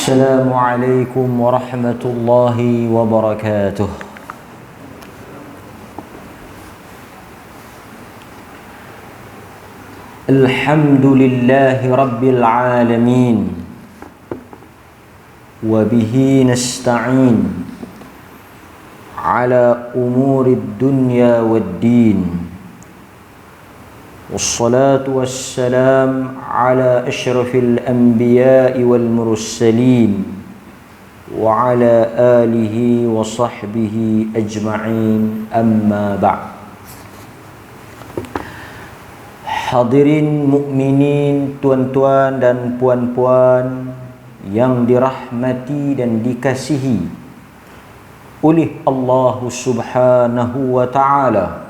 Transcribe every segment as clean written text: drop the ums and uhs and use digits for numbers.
السلام عليكم ورحمة الله وبركاته. الحمد لله رب العالمين وبه نستعين على أمور الدنيا والدين، والصلاة والسلام على أشرف الأنبياء والمرسلين وعلى آله وصحبه أجمعين، أما بعد. Hadirin mukminin, tuan-tuan dan puan-puan yang dirahmati dan dikasihi oleh Allah Subhanahu wa ta'ala,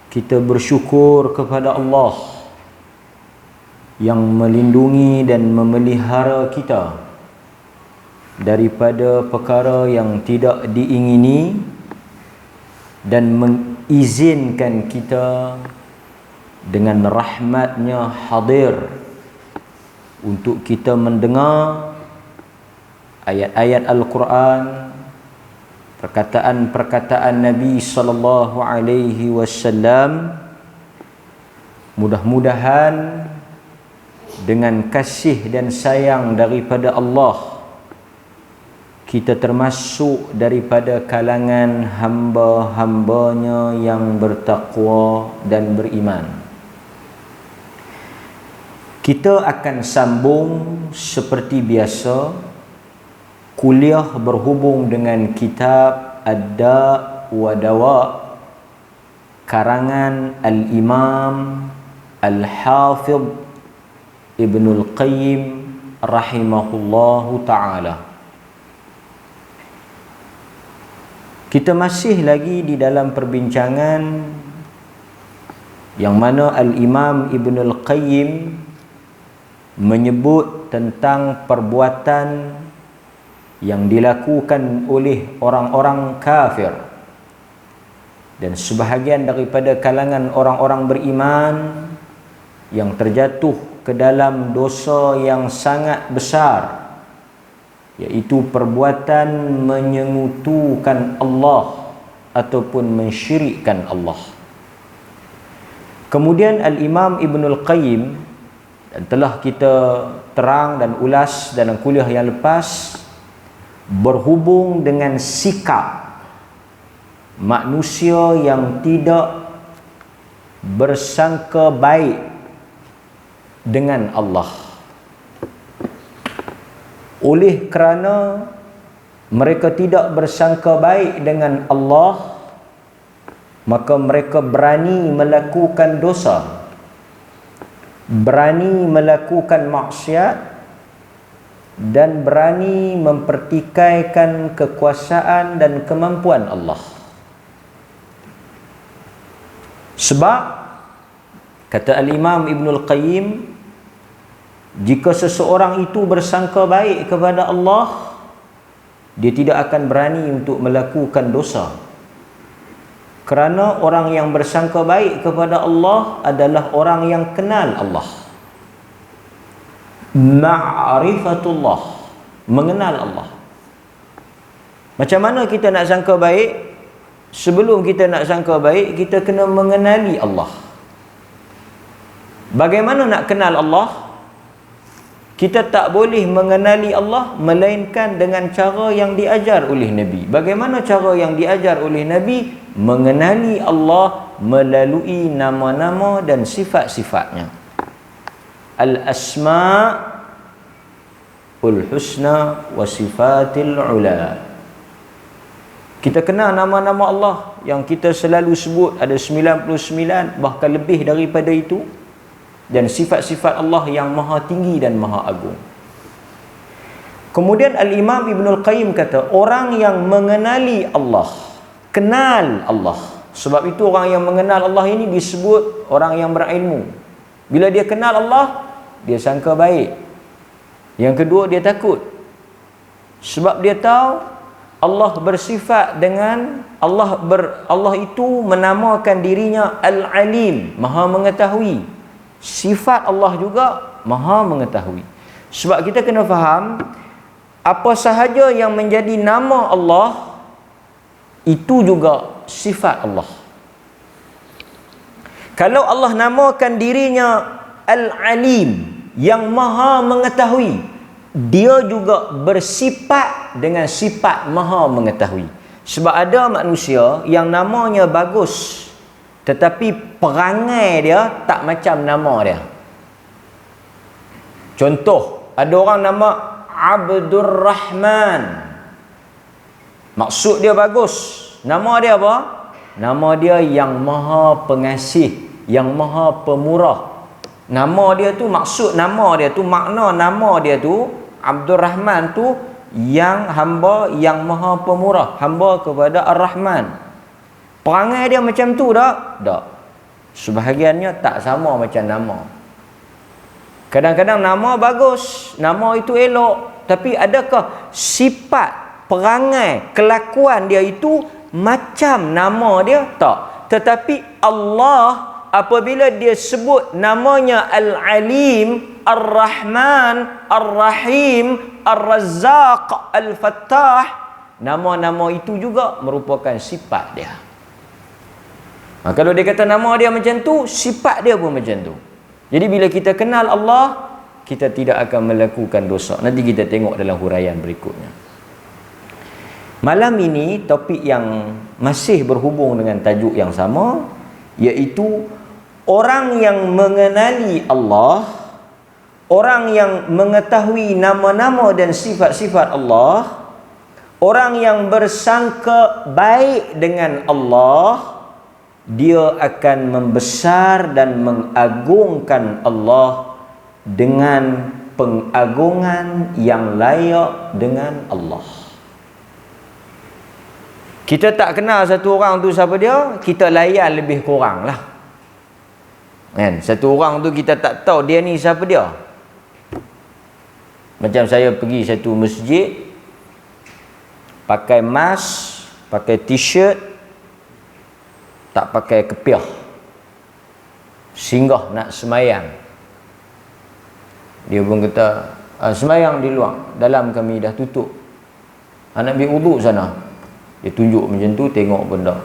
kita bersyukur kepada Allah yang melindungi dan memelihara kita daripada perkara yang tidak diingini dan mengizinkan kita dengan rahmatnya hadir untuk kita mendengar ayat-ayat Al-Quran, perkataan-perkataan Nabi sallallahu alaihi wasallam. Mudah-mudahan dengan kasih dan sayang daripada Allah, kita termasuk daripada kalangan hamba-hambanya yang bertakwa dan beriman. Kita akan sambung seperti biasa kuliah berhubung dengan kitab Ad-Da' wa Dawa' karangan Al-Imam Al-Hafidh Ibnul Qayyim rahimahullahu ta'ala. Kita masih lagi di dalam perbincangan yang mana Al-Imam Ibnul Qayyim menyebut tentang perbuatan yang dilakukan oleh orang-orang kafir dan sebahagian daripada kalangan orang-orang beriman yang terjatuh ke dalam dosa yang sangat besar, iaitu perbuatan menyengutukan Allah ataupun mensyirikkan Allah. Kemudian Al-Imam Ibnul Qayyim, dan telah kita terang dan ulas dalam kuliah yang lepas, berhubung dengan sikap manusia yang tidak bersangka baik dengan Allah. Oleh kerana mereka tidak bersangka baik dengan Allah, maka mereka berani melakukan dosa, berani melakukan maksiat, dan berani mempertikaikan kekuasaan dan kemampuan Allah. Sebab kata Al-Imam Ibnul Qayyim, jika seseorang itu bersangka baik kepada Allah, dia tidak akan berani untuk melakukan dosa. Kerana orang yang bersangka baik kepada Allah adalah orang yang kenal Allah. Ma'rifatullah, mengenal Allah. Macam mana kita nak sangka baik? Sebelum kita nak sangka baik, kita kena mengenali Allah. Bagaimana nak kenal Allah? Kita tak boleh mengenali Allah melainkan dengan cara yang diajar oleh Nabi. Bagaimana cara yang diajar oleh Nabi? Mengenali Allah melalui nama-nama dan sifat-sifatnya. Al-Asma'ul Husna wa Sifatil Ula. Kita kenal nama-nama Allah yang kita selalu sebut, ada 99, bahkan lebih daripada itu. Dan sifat-sifat Allah yang maha tinggi dan maha agung. Kemudian Al-Imam Ibnul Qayyim kata, orang yang mengenali Allah, kenal Allah. Sebab itu orang yang mengenal Allah ini disebut orang yang berilmu. Bila dia kenal Allah, dia sangka baik. Yang kedua, dia takut. Sebab dia tahu Allah bersifat dengan Allah itu menamakan dirinya Al-Alim, maha mengetahui. Sifat Allah juga maha mengetahui. Sebab kita kena faham, apa sahaja yang menjadi nama Allah, itu juga sifat Allah. Kalau Allah namakan dirinya Al-Alim, yang maha mengetahui, dia juga bersifat dengan sifat maha mengetahui. Sebab ada manusia yang namanya bagus, tetapi perangai dia tak macam nama dia. Contoh, ada orang nama Abdul Rahman, maksud dia bagus. Nama dia apa? Nama dia yang maha pengasih, yang maha pemurah. Nama dia tu, maksud nama dia tu, makna nama dia tu, Abdul Rahman tu, yang hamba yang maha pemurah, hamba kepada Ar-Rahman. Perangai dia macam tu tak? Tak. Sebahagiannya tak sama macam nama. Kadang-kadang nama bagus, nama itu elok, tapi adakah sifat, perangai, kelakuan dia itu macam nama dia? Tak. Tetapi Allah, apabila dia sebut namanya Al-Alim, Ar-Rahman, Ar-Rahim, Ar-Razzaq, Al-Fattah, nama-nama itu juga merupakan sifat dia. Kalau dia kata nama dia macam tu, sifat dia pun macam tu. Jadi bila kita kenal Allah, kita tidak akan melakukan dosa. Nanti kita tengok dalam huraian berikutnya. Malam ini topik yang masih berhubung dengan tajuk yang sama, iaitu orang yang mengenali Allah, orang yang mengetahui nama-nama dan sifat-sifat Allah, orang yang bersangka baik dengan Allah, dia akan membesar dan mengagungkan Allah dengan pengagungan yang layak dengan Allah. Kita tak kenal satu orang tu siapa dia, kita layan lebih kurang lah. Kan? Satu orang tu kita tak tahu dia ni siapa dia. Macam saya pergi satu masjid, pakai mask, pakai t-shirt, tak pakai kepiah, singgah nak semayang. Dia pun kata, semayang di luar, dalam kami dah tutup. Nak ambil wuduk sana. Dia tunjuk macam tu, tengok benda.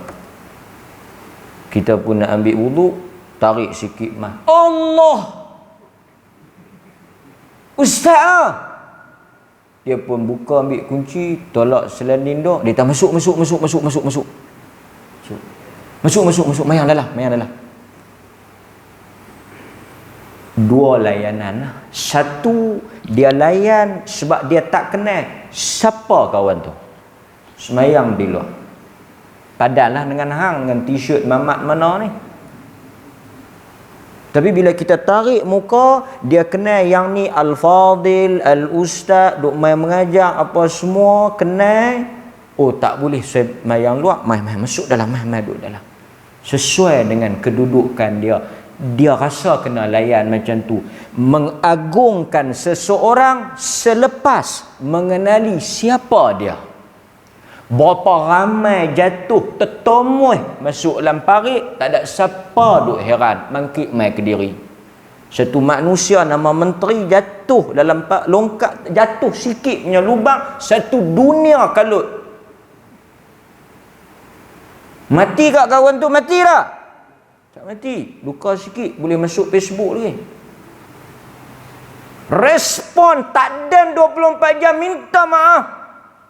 Kita pun nak ambil wuduk, tarik sikit mah. Allah! Ustaz! Dia pun buka, ambil kunci, tolak selanin dia. Dia tak masuk. Masuk, mayang dalam. Dua layanan lah. Satu, dia layan sebab dia tak kenal siapa kawan tu. Semayang di luar. Padanlah dengan hang, dengan t-shirt mamat mana ni. Tapi bila kita tarik muka, dia kenal yang ni Al-Fadil, Al-Ustaz, duk main mengajar apa semua, kenal. Oh, tak boleh semayang luar, mai masuk dalam, mai duduk dalam. Sesuai dengan kedudukan dia. Dia rasa kena layan macam tu. Mengagungkan seseorang selepas mengenali siapa dia. Berapa ramai jatuh tertomuh masuk dalam parit, tak ada siapa duk heran, mangkit mai ke diri. Satu manusia nama menteri jatuh dalam longkak, jatuh sikit punya lubang, satu dunia kalut. Mati tak kawan tu? Mati tak? Tak mati. Luka sikit, boleh masuk Facebook lagi. Respon tak dan 24 jam minta maaf.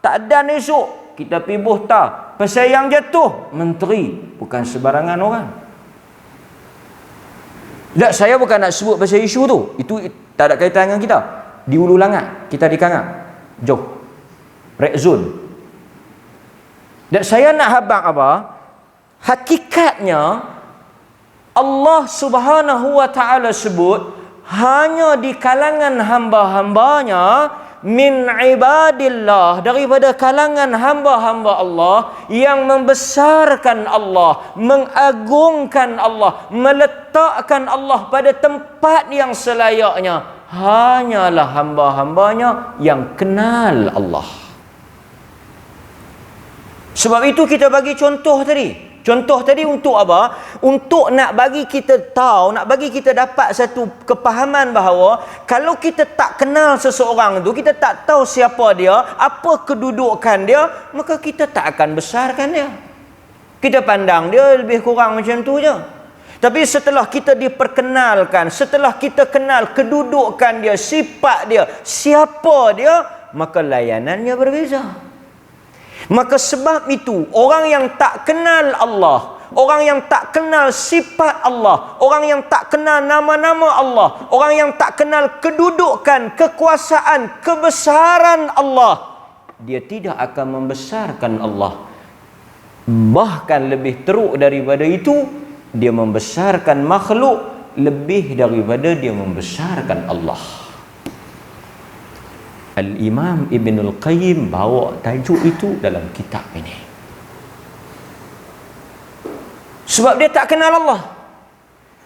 Tak dan esok kita pergi bohta. Pasal yang jatuh menteri, bukan sebarangan orang. Tak, saya bukan nak sebut pasal isu tu. Itu tak ada kaitan dengan kita. Di Ulu Langat, kita di Kangang. Jauh. Red zone. Dan saya nak habang apa? Hakikatnya Allah Subhanahu wa ta'ala sebut hanya di kalangan hamba-hambanya, min ibadillah, daripada kalangan hamba-hamba Allah yang membesarkan Allah, mengagungkan Allah, meletakkan Allah pada tempat yang selayaknya, hanyalah hamba-hambanya yang kenal Allah. Sebab itu kita bagi contoh tadi. Contoh tadi untuk apa? Untuk nak bagi kita tahu, nak bagi kita dapat satu kepahaman bahawa kalau kita tak kenal seseorang tu, kita tak tahu siapa dia, apa kedudukan dia, maka kita tak akan besarkan dia. Kita pandang dia lebih kurang macam tu je. Tapi setelah kita diperkenalkan, setelah kita kenal kedudukan dia, sifat dia, siapa dia, maka layanannya berbeza. Maka sebab itu, orang yang tak kenal Allah, orang yang tak kenal sifat Allah, orang yang tak kenal nama-nama Allah, orang yang tak kenal kedudukan, kekuasaan, kebesaran Allah, dia tidak akan membesarkan Allah. Bahkan lebih teruk daripada itu, dia membesarkan makhluk lebih daripada dia membesarkan Allah. Al-Imam Ibn Al-Qayyim bawa tajuk itu dalam kitab ini. Sebab dia tak kenal Allah.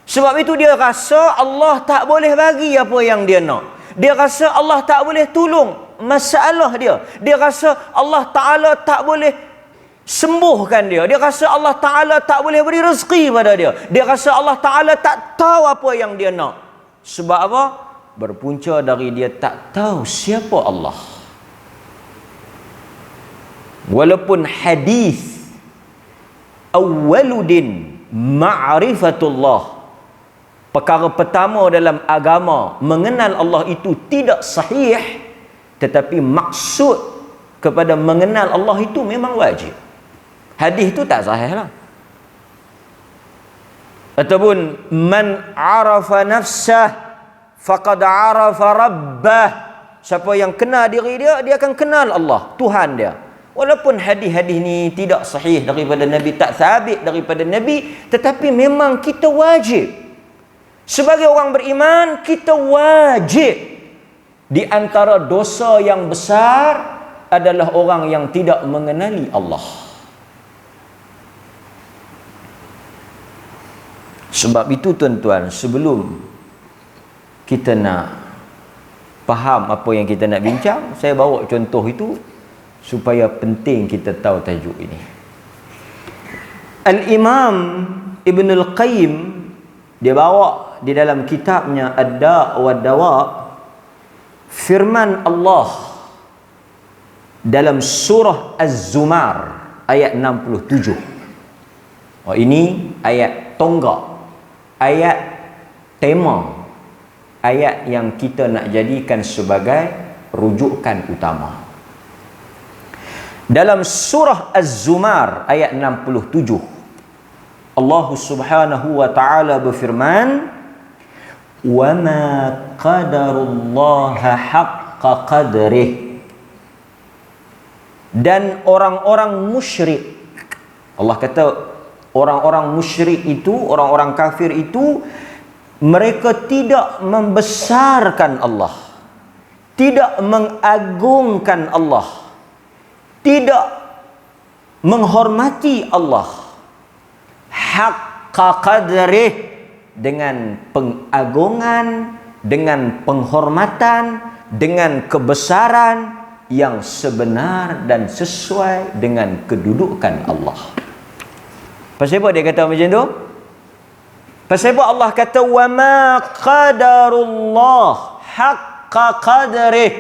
Sebab itu dia rasa Allah tak boleh bagi apa yang dia nak. Dia rasa Allah tak boleh tolong masalah dia. Dia rasa Allah Ta'ala tak boleh sembuhkan dia. Dia rasa Allah Ta'ala tak boleh beri rezeki pada dia. Dia rasa Allah Ta'ala tak tahu apa yang dia nak. Sebab apa? Berpunca dari dia tak tahu siapa Allah. Walaupun hadis awwaludin ma'rifatullah, perkara pertama dalam agama mengenal Allah itu tidak sahih, tetapi maksud kepada mengenal Allah itu memang wajib. Hadis itu tak sahih lah. Ataupun man arafa nafsah faqad arafa rabbah. Siapa yang kenal diri dia, dia akan kenal Allah, Tuhan dia. Walaupun hadis-hadis ni tidak sahih daripada Nabi, tak sabit daripada Nabi, tetapi memang kita wajib. Sebagai orang beriman, kita wajib. Di antara dosa yang besar adalah orang yang tidak mengenali Allah. Sebab itu tuan-tuan, sebelum kita nak faham apa yang kita nak bincang, saya bawa contoh itu supaya penting kita tahu tajuk ini. Al-Imam Ibn Al-Qayyim, dia bawa di dalam kitabnya Ad-Da' wa Dawa' firman Allah dalam surah Az-Zumar ayat 67. Oh, ini ayat tonggak, ayat tema, ayat yang kita nak jadikan sebagai rujukan utama. Dalam surah Az-Zumar ayat 67, Allah Subhanahu wa taala berfirman, "Wa ma qadarullaha haqqa qadrih." Dan orang-orang musyrik, Allah kata orang-orang musyrik itu, orang-orang kafir itu, mereka tidak membesarkan Allah, tidak mengagungkan Allah, tidak menghormati Allah haqqa qadrih, dengan pengagungan, dengan penghormatan, dengan kebesaran yang sebenar dan sesuai dengan kedudukan Allah. Pasal apa dia kata macam tu? Pasal apa Allah kata wa ma qadarullah haqqa qadrih?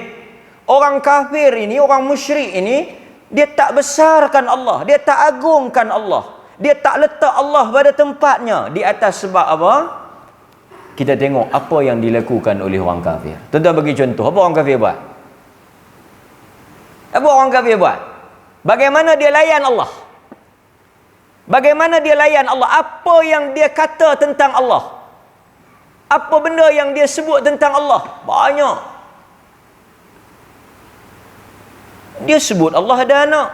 Orang kafir ini, orang musyrik ini, dia tak besarkan Allah, dia tak agungkan Allah, dia tak letak Allah pada tempatnya. Di atas sebab apa? Kita tengok apa yang dilakukan oleh orang kafir. Tuan-tuan bagi contoh, apa orang kafir buat? Apa orang kafir buat? Bagaimana dia layan Allah? Bagaimana dia layan Allah? Apa yang dia kata tentang Allah? Apa benda yang dia sebut tentang Allah? Banyak. Dia sebut Allah ada anak.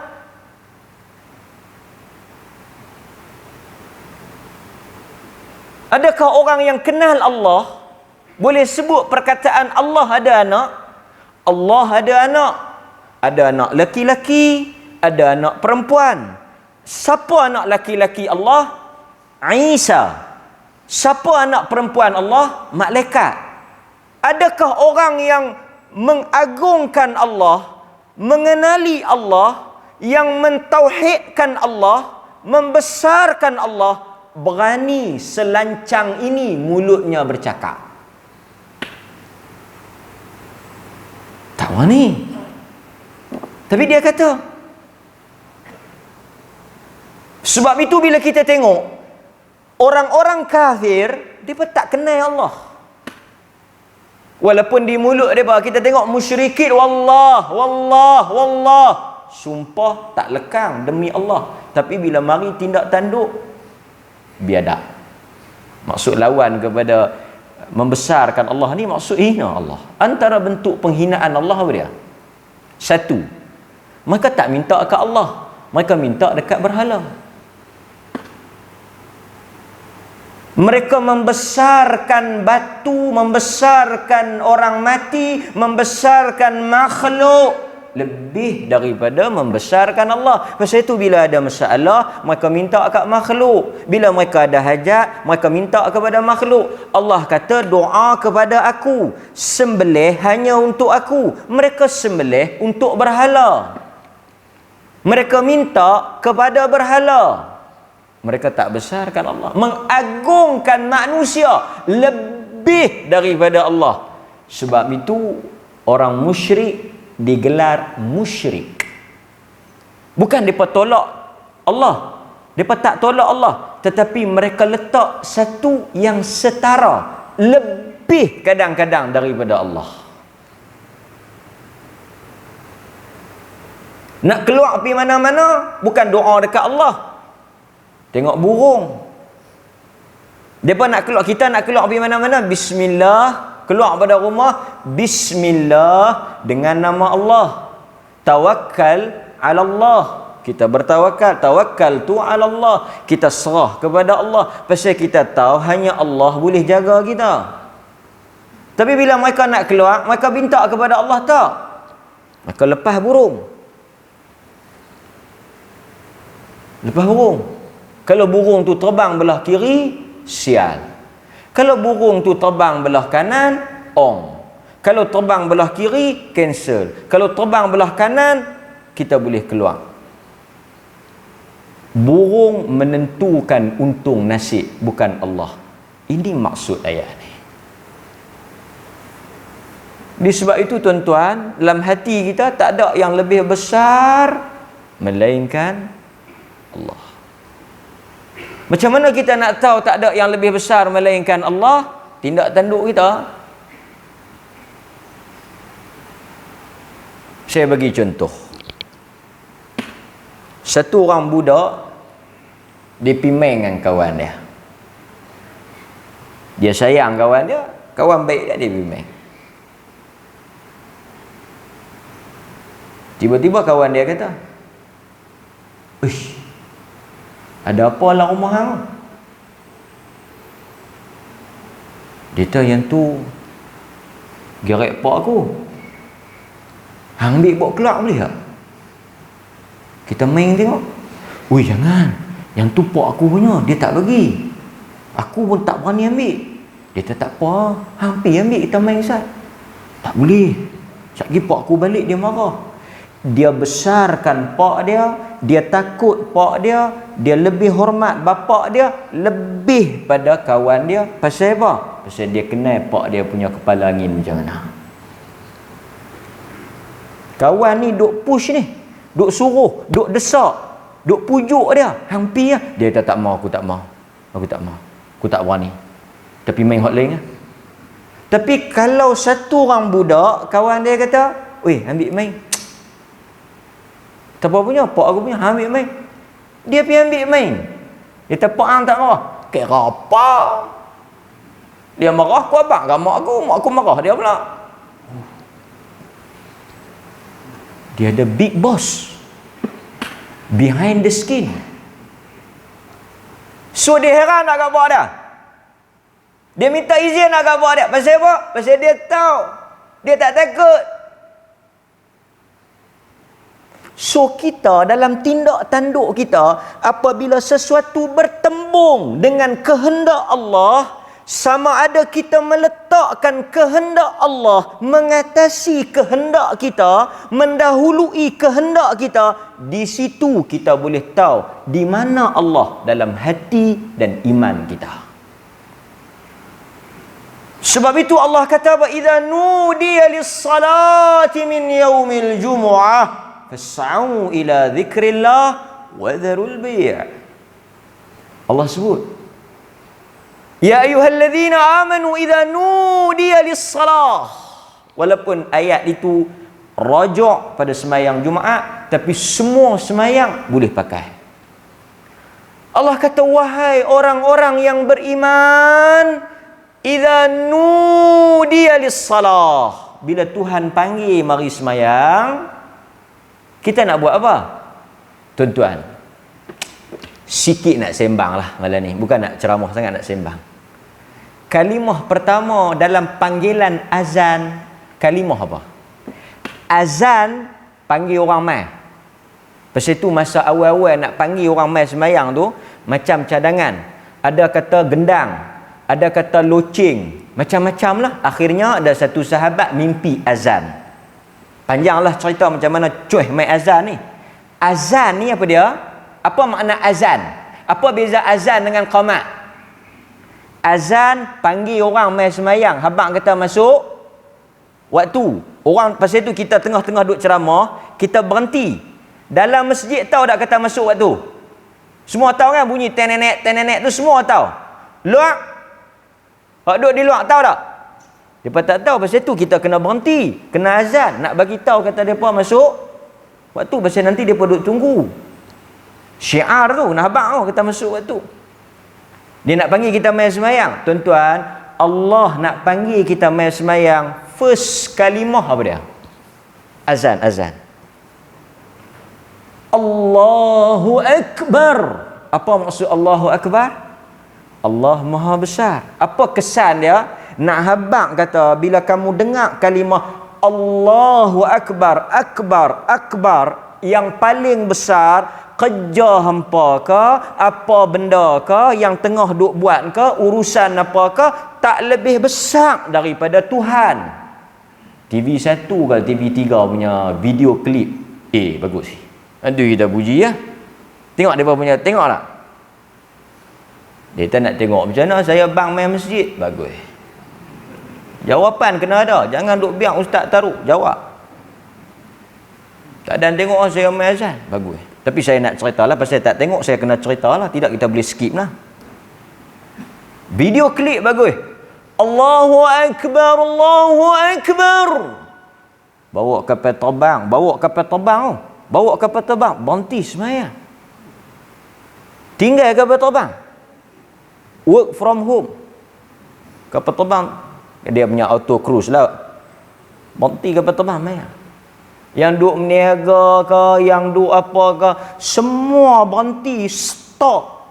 Adakah orang yang kenal Allah boleh sebut perkataan Allah ada anak? Allah ada anak. Ada anak laki-laki, ada anak perempuan. Siapa anak laki-laki Allah? Isa. Siapa anak perempuan Allah? Malaikat. Adakah orang yang mengagungkan Allah, mengenali Allah, yang mentauhidkan Allah, membesarkan Allah, berani selancang ini mulutnya bercakap. Tak berani. Tapi dia kata. Sebab itu bila kita tengok orang-orang kafir, dia pun tak kenal Allah. Walaupun di mulut dia kita tengok musyrikin, wallah, wallah, wallah, sumpah tak lekang demi Allah. Tapi bila mari tindak tanduk, biadab. Maksud lawan kepada membesarkan Allah ni, maksud hina Allah. Antara bentuk penghinaan Allah apa dia? Satu, mereka tak minta dekat Allah, mereka minta dekat berhala. Mereka membesarkan batu, membesarkan orang mati, membesarkan makhluk lebih daripada membesarkan Allah. Pasal itu bila ada masalah, mereka minta kat makhluk. Bila mereka ada hajat, mereka minta kepada makhluk. Allah kata, doa kepada aku, sembelih hanya untuk aku. Mereka sembelih untuk berhala. Mereka minta kepada berhala. Mereka tak besarkan Allah, mengagungkan manusia lebih daripada Allah. Sebab itu orang musyrik digelar musyrik. Bukan mereka tolak Allah, mereka tak tolak Allah, tetapi mereka letak satu yang setara, lebih kadang-kadang daripada Allah. Nak keluar pergi mana-mana, bukan doa dekat Allah. Tengok burung. Depa nak keluar, kita nak keluar pergi mana-mana, bismillah, keluar pada rumah, bismillah dengan nama Allah. Tawakkal ala Allah. Kita bertawakal, tawakkal tu ala Allah. Kita serah kepada Allah. Pasal kita tahu hanya Allah boleh jaga kita. Tapi bila mereka nak keluar, mereka minta kepada Allah tak? Mereka lepas burung. Lepas burung. Kalau burung tu terbang belah kiri, sial. Kalau burung tu terbang belah kanan, ong. Kalau terbang belah kiri, cancel. Kalau terbang belah kanan, kita boleh keluar. Burung menentukan untung nasib, bukan Allah. Ini maksud ayat ni. Disebab itu tuan-tuan, dalam hati kita tak ada yang lebih besar melainkan Allah. Macam mana kita nak tahu tak ada yang lebih besar melainkan Allah? Tindak tanduk kita. Saya bagi contoh. Satu orang budak, dia pimeng dengan kawan dia. Dia sayang kawan dia, kawan baik dia pimeng. Tiba-tiba kawan dia kata, "Uish, ada apa lah rumah hang?" Dia kata, "Yang tu gerek pak aku. Hang ambil bawa keluar boleh tak? Kita main tengok." "Ui, jangan. Yang tu pak aku punya, dia tak bagi. Aku pun tak berani ambil." Dia kata, "Tak apa, hang pergi ambil, kita main Ustaz." "Tak boleh. Sekejap lagi pak aku balik, dia marah." Dia besarkan pak dia, dia takut pak dia, dia lebih hormat bapak dia lebih pada kawan dia. Pasal apa? Pasal dia kenal pak dia punya kepala angin macam mana. Kawan ni duk push ni, duk suruh, duk desak, duk pujuk dia, hang pi lah. Dia kata, "Tak mau, aku tak mau. Aku tak mau. Aku tak berani." Tapi main hot lane lah. Tapi kalau satu orang budak, kawan dia kata, "Weh, ambil main." "Siapa punya?" "Pak aku punya." "Ambil main." Dia pergi ambil main. Dia kata, "Pak hang tak marah." "Kira apa? Dia marah aku apa? Kan mak aku marah dia pula." Dia ada big boss behind the skin. So dia heran nak bawa dia. Dia minta izin nak bawa dia. Pasal apa? Pasal dia tahu dia tak takut. So kita dalam tindak tanduk kita, apabila sesuatu bertembung dengan kehendak Allah, sama ada kita meletakkan kehendak Allah mengatasi kehendak kita, mendahului kehendak kita, di situ kita boleh tahu di mana Allah dalam hati dan iman kita. Sebab itu Allah kata, "Wa idza nudiya lis-salati min yaumil jumu'ah fas'au ila dzikrillah wa dzarul bai'." Allah sebut, "Ya ayyuhalladzina amanu idza nudiya lis-salah." Walaupun ayat itu rajuk pada sembahyang Jumaat, tapi semua sembahyang boleh pakai. Allah kata, wahai orang-orang yang beriman, idza nudiya lis-salah, bila Tuhan panggil mari sembahyang, kita nak buat apa? Tuan-tuan, sikit nak sembang lah malam ni, bukan nak ceramah sangat, nak sembang. Kalimah pertama dalam panggilan azan, kalimah apa? Azan panggil orang mai. Pasal tu masa awal-awal nak panggil orang mai sembahyang tu, macam cadangan. Ada kata gendang, ada kata loceng, macam-macam lah. Akhirnya ada satu sahabat mimpi azan. Panjanglah cerita macam mana cuih mai azan ni. Azan ni apa dia? Apa makna azan? Apa beza azan dengan qamat? Azan panggil orang mai sembahyang, habang kata masuk waktu. Orang pasal tu kita tengah-tengah duk ceramah, kita berhenti. Dalam masjid tahu tak kata masuk waktu? Semua tahu kan bunyi tenenek tu, semua tahu. Luar, hak duk di luar tahu tak? Depa tak tahu, pasal tu kita kena berhenti, kena azan nak bagi tahu kata depa masuk waktu, pasal nanti depa duk tunggu. Syiar tu nak habaq tu kata masuk waktu. Dia nak panggil kita mai sembahyang. Tuan-tuan, Allah nak panggil kita mai sembahyang, first kalimah apa dia? Azan, azan. Allahu Akbar. Apa maksud Allahu Akbar? Allah Maha Besar. Apa kesan dia? Nak habaq kata bila kamu dengar kalimah Allahu Akbar, Akbar, Akbar, yang paling besar, kerja hampa ke, apa benda ke, yang tengah duk buat ke, urusan apa ke, tak lebih besar daripada Tuhan. TV1 ke TV3 punya video klip, bagus. Aduh, kita puji ya. Tengok dia punya, tengok tak? Dia tak nak tengok macam mana saya bang main masjid, bagus. Jawapan kena ada, jangan duk biar ustaz taruh jawab. Tak ada tengok saya main azan, bagus. Tapi saya nak cerita lah, pasal tak tengok saya kena cerita lah, tidak kita boleh skip lah. Video klip bagus. Allahu Akbar, Allahu Akbar. Bawa kapal terbang, bawa kapal terbang tu. Bawa kapal terbang, berhenti semaya. Tinggal kapal terbang. Work from home. Kapal terbang, dia punya auto cruise lah. Berhenti kapal terbang semaya. Yang duk meniaga ke, yang duk apa ke, semua berhenti, stop.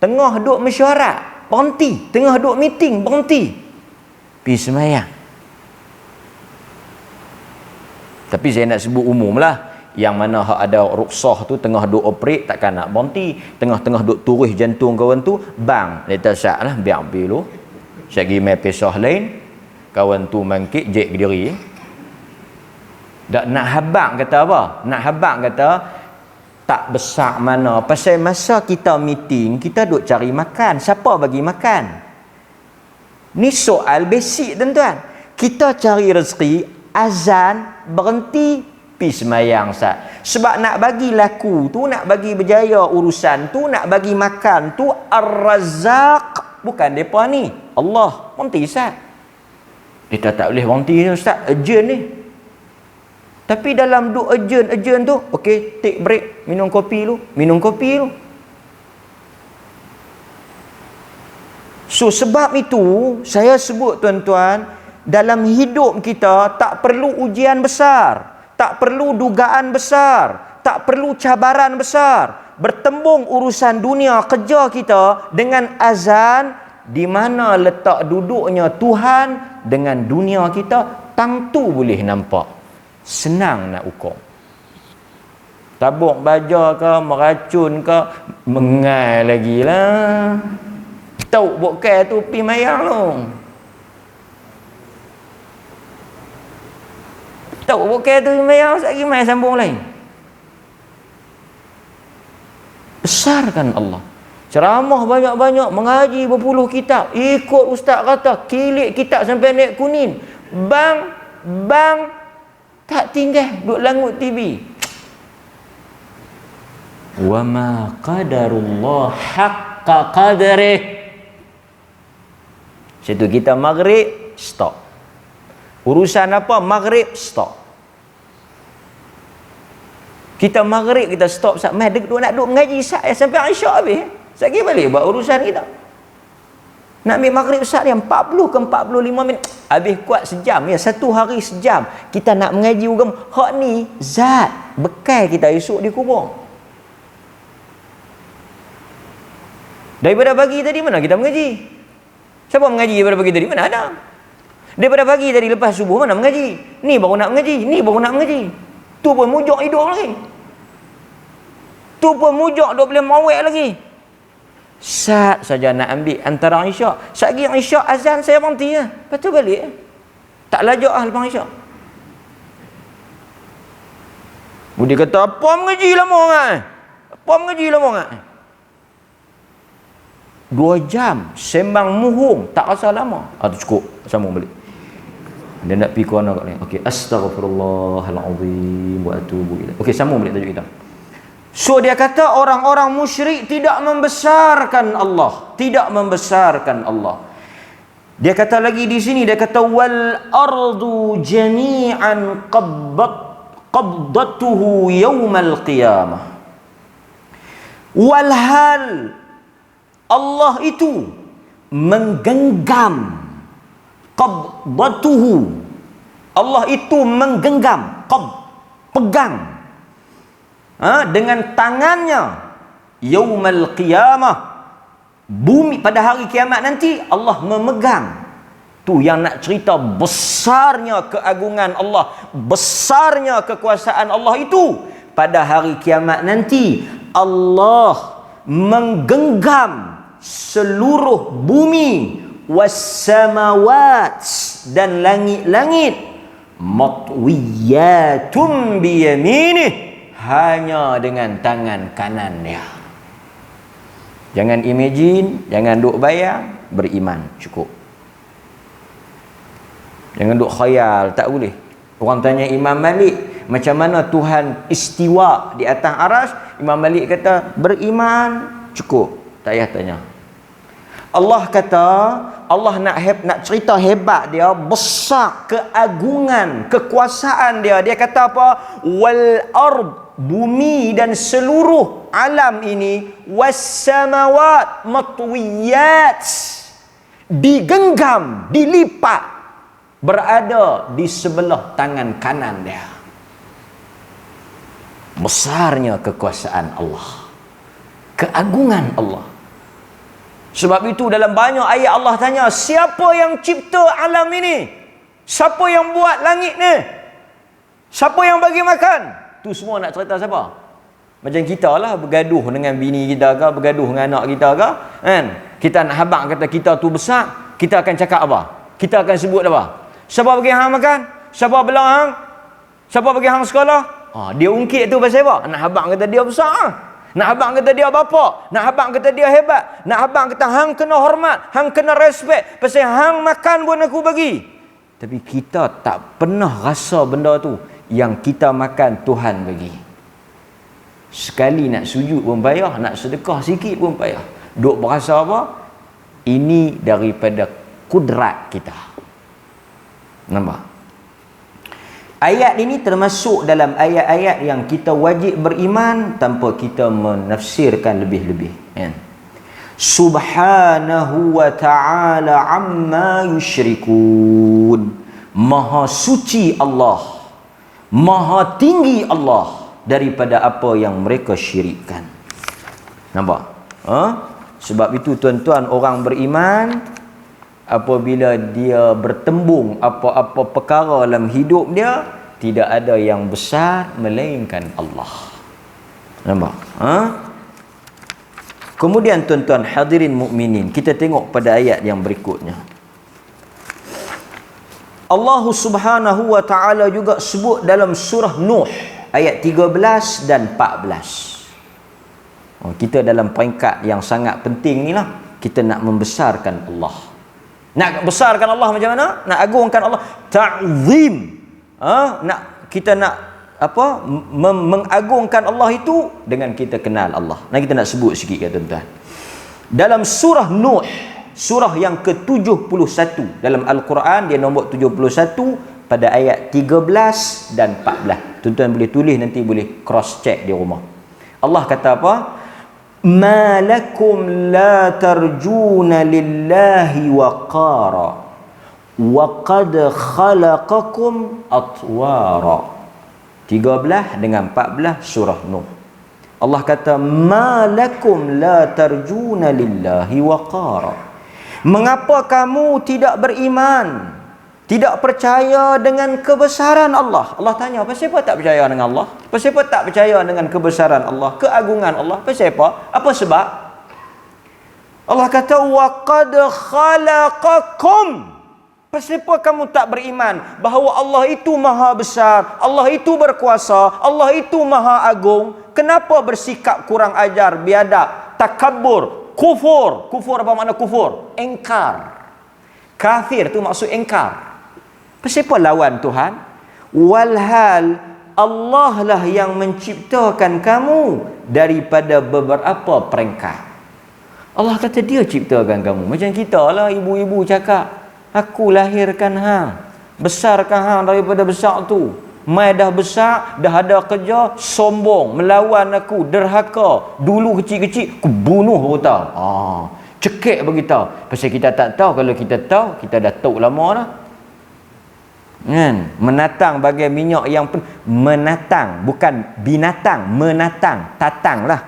Tengah duk mesyuarat, berhenti. Tengah duk meeting, berhenti. Pergi sembahyang. Tapi saya nak sebut umum lah. Yang mana ada ruksah tu tengah duk operate, takkan nak berhenti. Tengah-tengah duk turih jantung kawan tu, bang, letak syak lah, biar pergi dulu. Saya pergi main pesah lain, kawan tu mangkit, jek ke diri. Nak habaq kata apa? Nak habaq kata tak besar mana. Pasal masa kita meeting, kita duk cari makan. Siapa bagi makan? Ni soal basic tuan-tuan. Kita cari rezeki, azan, berhenti, pergi sembahyang sat. Sebab nak bagi laku tu, nak bagi berjaya urusan tu, nak bagi makan tu, Ar-Razzaq. Bukan mereka ni. Allah, berhenti sat. Kita tak boleh berhenti ustaz, urgent ni. Tapi dalam duk urgent tu, okey, take break, minum kopi lu. So sebab itu saya sebut tuan-tuan, dalam hidup kita tak perlu ujian besar, tak perlu dugaan besar, tak perlu cabaran besar. Bertembung urusan dunia kerja kita dengan azan, di mana letak duduknya Tuhan dengan dunia kita, tang tu boleh nampak. Senang nak ukur. Tabuk baja ke, meracun ke, mengai lagi lah. Kita tahu bukan tu pi mayang tu. Tahu bukan tu pi mayang sat mai sambung lain. Besarkan Allah. Ceramah banyak-banyak, mengaji berpuluh kitab, ikut ustaz kata, kilik kitab sampai naik kuning. Bang tak tinggal duk langut TV. Wa ma qadarullah haqqa qadarih. Situ kita maghrib, stop. Urusan apa? Maghrib, stop. Kita maghrib, kita stop. Mai nak duduk mengaji sampai isyak habis. Sekali balik buat urusan kita. Nak ambil maghrib saat yang 40 ke 45 minit. Habis kuat sejam. Ya, satu hari sejam. Kita nak mengaji agama. Hak ni, zat. Bekal kita esok di kubur. Daripada pagi tadi mana kita mengaji? Siapa mengaji daripada pagi tadi? Mana ada? Daripada pagi tadi lepas subuh mana mengaji? Ni baru nak mengaji. Ni baru nak mengaji. Tu pun mujak hidup lagi. Tu pun mujak duk boleh mawek lagi. Sat saja nak ambil antara isyak. Satgi isyak azan saya berhenti ya. Lepas tu balik. Tak lajak lepas isyak. Budi kata, apa mengaji lama kan? Apa mengaji lama kan? 2 jam sembang muhung tak rasa lama. Tu cukup. Sambung balik. Dia nak pergi corner kat ni. Okey, astaghfirullahalazim wa atubu ilaih. Okey, sambung balik tajuk kita. So dia kata orang-orang musyrik tidak membesarkan Allah, tidak membesarkan Allah. Dia kata lagi di sini, dia kata wal ardu jami'an qabdatuhu yaumal qiyamah. Walhal Allah itu menggenggam, qabdatuhu, Allah itu menggenggam, pegang, dengan tangannya, yaumal qiyamah, bumi pada hari kiamat nanti Allah memegang. Tu yang nak cerita besarnya keagungan Allah, besarnya kekuasaan Allah itu. Pada hari kiamat nanti Allah menggenggam seluruh bumi, wassamawat, dan langit-langit, matwiyatum biyaminih, hanya dengan tangan kanan dia. Jangan imagine, jangan duk bayang, beriman cukup. Jangan duk khayal, tak boleh. Orang tanya Imam Malik, macam mana Tuhan istiwa di atas aras? Imam Malik kata, beriman cukup, tak payah tanya. Allah kata, Allah nak cerita hebat dia, besar keagungan, kekuasaan dia. Dia kata apa? Wal ard, bumi dan seluruh alam ini, wassamawat matwiyat, digenggam, dilipat, berada di sebelah tangan kanan dia. Besarnya kekuasaan Allah, keagungan Allah. Sebab itu dalam banyak ayat Allah tanya, siapa yang cipta alam ini? Siapa yang buat langit ni? Siapa yang bagi makan? Tu semua nak cerita siapa? Macam kita lah bergaduh dengan bini kita ke, bergaduh dengan anak kita ke, kan? Kita nak habaq kata kita tu besar, kita akan cakap apa? Kita akan sebut apa? Siapa bagi hang makan? Siapa belah hang? Siapa bagi hang sekolah? Dia ungkit tu pasal apa? Nak habaq kata dia besar. Nak habang kata dia bapa, nak habang kata dia hebat, nak habang kata hang kena hormat, hang kena respect, pasal hang makan pun aku bagi. Tapi kita tak pernah rasa benda tu. Yang kita makan Tuhan bagi. Sekali nak sujud pun payah, nak sedekah sikit pun payah. Duk berasa apa? Ini daripada kudrat kita. Nampak? Ayat ini termasuk dalam ayat-ayat yang kita wajib beriman tanpa kita menafsirkan lebih-lebih. Subhanahu wa ta'ala amma yushrikun. Maha suci Allah, maha tinggi Allah daripada apa yang mereka syirikkan. Nampak? Sebab itu tuan-tuan, orang beriman apabila dia bertembung apa-apa perkara dalam hidup dia, tidak ada yang besar melainkan Allah. Nampak? Kemudian tuan-tuan hadirin mukminin, kita tengok pada ayat yang berikutnya. Allah Subhanahu wa taala juga sebut dalam surah Nuh ayat 13 dan 14. Kita dalam peringkat yang sangat penting ni lah, kita nak membesarkan Allah. Nak besarkan Allah macam mana? Nak agungkan Allah, ta'zim. Kita nak mengagungkan Allah itu dengan kita kenal Allah. Nah, kita nak sebut sikit ya tuan-tuan. Dalam surah Nuh, surah yang ke-71 dalam Al-Quran, dia nombor 71 pada ayat 13 dan 14. Tuan-tuan boleh tulis, nanti boleh cross check di rumah. Allah kata apa? Ma lakum la tarjuna lillahi waqara wa qad khalaqakum atwara. 13 dengan 14 surah Nuh. Allah kata, ma lakum la tarjuna lillahi waqara. Mengapa kamu tidak beriman, tidak percaya dengan kebesaran Allah? Allah tanya, pasal apa tak percaya dengan Allah? Pasal apa tak percaya dengan kebesaran Allah, keagungan Allah? Pasal apa? Apa sebab? Allah kata, wa qad khalaqakum. Pasal apa kamu tak beriman bahawa Allah itu maha besar, Allah itu berkuasa, Allah itu maha agung? Kenapa bersikap kurang ajar, biadab, takabbur, kufur? Kufur apa makna kufur? Engkar. Kafir tu maksud engkar. Pasal apa lawan Tuhan? Walhal Allah lah yang menciptakan kamu daripada beberapa peringkat. Allah kata dia ciptakan kamu. Macam kita lah, ibu-ibu cakap, aku lahirkan hang, besarkan hang daripada besar tu. Mai dah besar, dah ada kerja, sombong, melawan aku, derhaka. Dulu kecil-kecil, aku bunuh berita. Cekik berita. Pasal kita tak tahu. Kalau kita tahu, kita dah tahu lama dah. Kan? Menatang bagai minyak yang menatang, bukan binatang, menatang, tatang lah.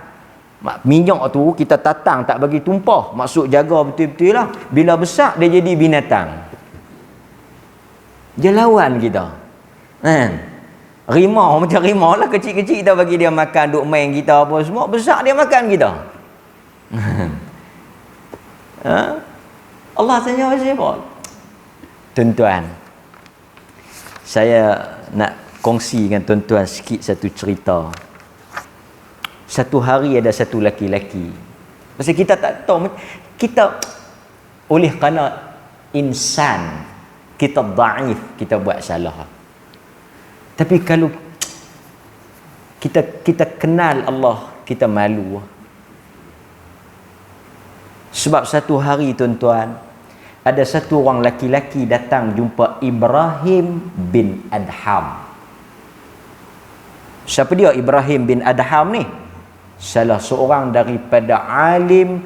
Minyak tu kita tatang, tak bagi tumpah, maksud jaga betul-betul lah. Bila besar dia jadi binatang, dia lawan kita. Rimau macam rimau lah, kecil-kecil kita bagi dia makan, duk main kita apa semua, besar dia makan kita. Allah tanya pasal apa? Tuan-tuan, saya nak kongsi dengan tuan-tuan sikit satu cerita. Satu hari ada satu laki-laki. Pasal kita tak tahu, kita oleh kerana insan, kita dhaif, kita buat salah. Tapi kalau kita kenal Allah, kita malu. Sebab satu hari tuan-tuan, ada satu orang laki-laki datang jumpa Ibrahim bin Adham. Siapa dia Ibrahim bin Adham ni? Salah seorang daripada alim,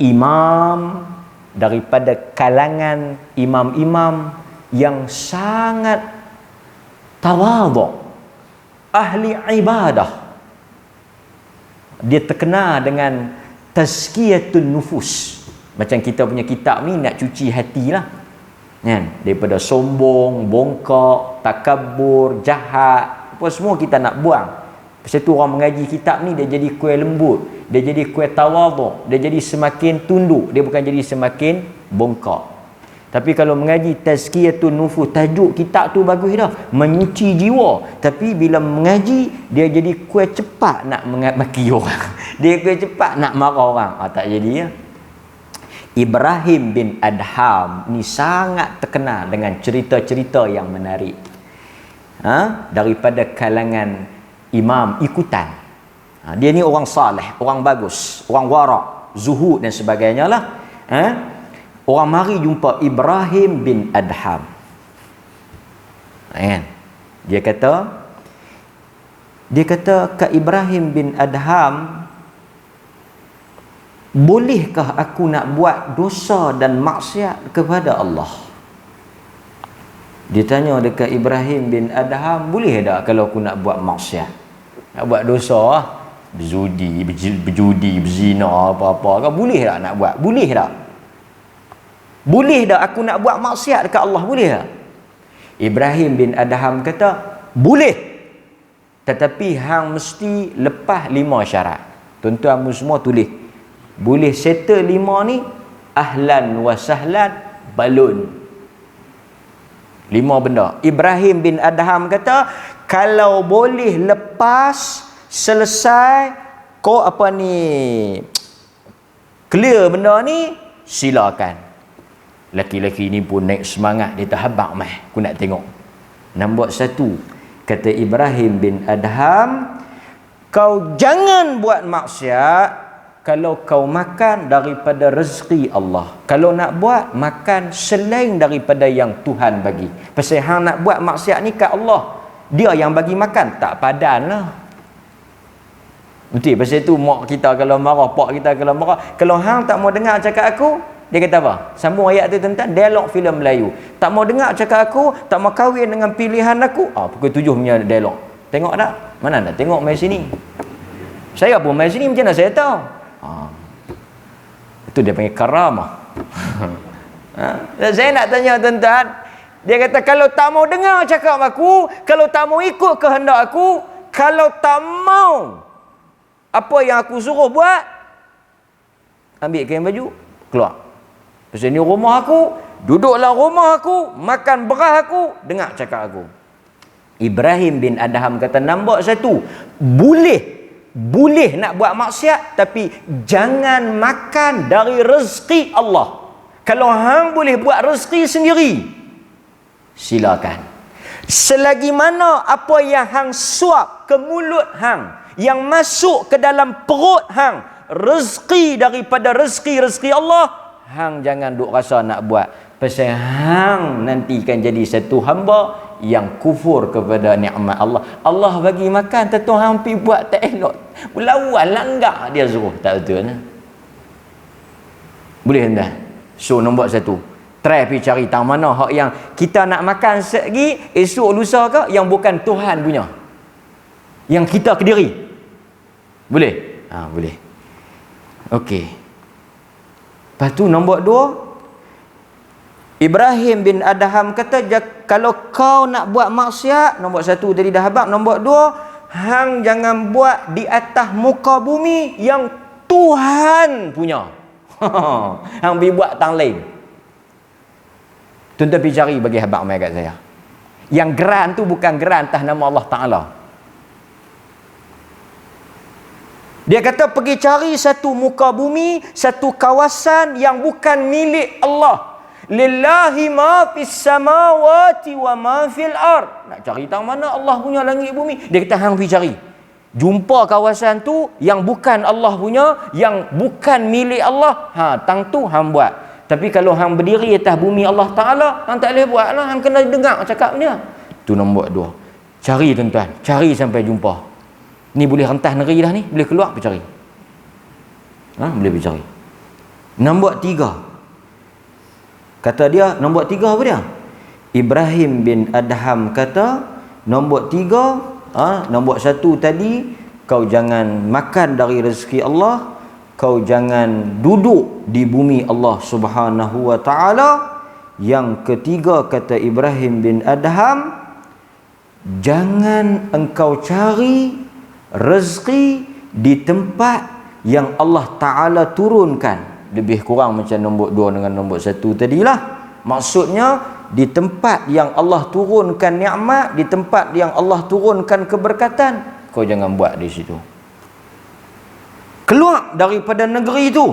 imam, daripada kalangan imam-imam yang sangat tawadhu, ahli ibadah. Dia terkenal dengan tazkiyatun nufus. Macam kita punya kitab ni nak cuci hati lah, kan? Daripada sombong, bongkok, takabur, jahat, apa semua kita nak buang. Pasal tu orang mengaji kitab ni, dia jadi kuih lembut, dia jadi kuih tawadhu, dia jadi semakin tunduk, dia bukan jadi semakin bongkok. Tapi kalau mengaji tazkiyatun nufus, tajuk kitab tu bagus dah, menyuci jiwa. Tapi bila mengaji, dia jadi kuih cepat nak maki orang, dia kuih cepat nak marah orang. Tak jadi ya. Ibrahim bin Adham ni sangat terkenal dengan cerita-cerita yang menarik. Daripada kalangan imam ikutan. Dia ni orang saleh, orang bagus, orang warak, zuhud dan sebagainya lah. Orang mari jumpa Ibrahim bin Adham. Dia kata ke Ibrahim bin Adham, bolehkah aku nak buat dosa dan maksiat kepada Allah? Dia tanya dekat Ibrahim bin Adham, boleh tak kalau aku nak buat maksiat? Nak buat dosa lah, berjudi, berzina, apa-apa, boleh tak nak buat? Boleh tak? Boleh tak aku nak buat maksiat dekat Allah? Boleh tak? Ibrahim bin Adham kata, boleh. Tetapi hang mesti lepas 5 syarat. Tuan-tuan semua tulis. boleh settle 5 ni, ahlan wa sahlan, balun. 5 benda. Ibrahim bin Adham kata, kalau boleh lepas, selesai, kau apa ni, clear benda ni, silakan. Laki-laki ni pun naik semangat, dia terhabak mah, aku nak tengok. Nombor 1, kata Ibrahim bin Adham, kau jangan buat maksiat kalau kau makan daripada rezeki Allah. Kalau nak buat, makan selain daripada yang Tuhan bagi. Pasal hang nak buat maksiat ni kat Allah, dia yang bagi makan, tak padan lah. Betul, pasal tu mak kita kalau marah, pak kita kalau marah, kalau hang tak mau dengar cakap aku, dia kata apa? Sambung ayat tu tentang dialog filem Melayu. Tak mau dengar cakap aku, tak mau kahwin dengan pilihan aku. Pukul 7 punya dialog. Tengok tak? Mana nak tengok mai sini? Saya pun mai sini, macam mana saya tahu? Itu dia panggil karamah. Saya nak tanya tuan-tuan, dia kata kalau tak mau dengar cakap aku, kalau tak mau ikut kehendak aku, kalau tak mau apa yang aku suruh buat, ambil kain baju, keluar. Pasal ni rumah aku, duduklah rumah aku, makan beras aku, dengar cakap aku. Ibrahim bin Adham kata, nombor 1, boleh nak buat maksiat, tapi jangan makan dari rezeki Allah. Kalau hang boleh buat rezeki sendiri, silakan. Selagi mana apa yang hang suap ke mulut hang, yang masuk ke dalam perut hang, rezeki daripada rezeki Allah, hang jangan duk rasa nak buat. Pasal hang nanti kan jadi satu hamba yang kufur kepada nikmat Allah. Allah bagi makan, tentu hang pergi buat tak elok, melawan langgar dia suruh, tak betul nah? Boleh entah. So nombor 1, try pergi cari tang mana hak yang kita nak makan segi esok lusa ke, yang bukan Tuhan punya, yang kita kediri. Boleh? Boleh. Okey. Lepas tu nombor 2, Ibrahim bin Adham kata, kalau kau nak buat maksiat, nombor 1 tadi dah habaq, nombor 2, hang jangan buat di atas muka bumi yang Tuhan punya. Hang pergi buat tang lain. Tuan-tuan pergi cari bagi habaq mai kat saya. Yang geran tu bukan geran atas nama Allah Ta'ala. Dia kata pergi cari satu muka bumi, satu kawasan yang bukan milik Allah. Lillahi ma fis samawati wa ma fil ard. Nak cari tang mana Allah punya langit bumi? Dia kata hang pergi cari. Jumpa kawasan tu yang bukan Allah punya, yang bukan milik Allah, tang tu hang buat. Tapi kalau hang berdiri atas bumi Allah Ta'ala, hang tak boleh buat lah, hang kena dengar cakap dia. Tu nombor 2. Cari tuan-tuan, cari sampai jumpa. Ni boleh rentas negeri dah ni, boleh keluar pergi cari. Boleh pergi cari. Nombor 3. Kata dia, nombor 3 apa dia? Ibrahim bin Adham kata, nombor 3, nombor 1 tadi, kau jangan makan dari rezeki Allah, kau jangan duduk di bumi Allah Subhanahu wa Ta'ala. Yang ketiga, kata Ibrahim bin Adham, jangan engkau cari rezeki di tempat yang Allah Ta'ala turunkan. Lebih kurang macam nombor 2 dengan nombor 1 tadilah. Maksudnya di tempat yang Allah turunkan nikmat, di tempat yang Allah turunkan keberkatan, kau jangan buat di situ. Keluar daripada negeri itu,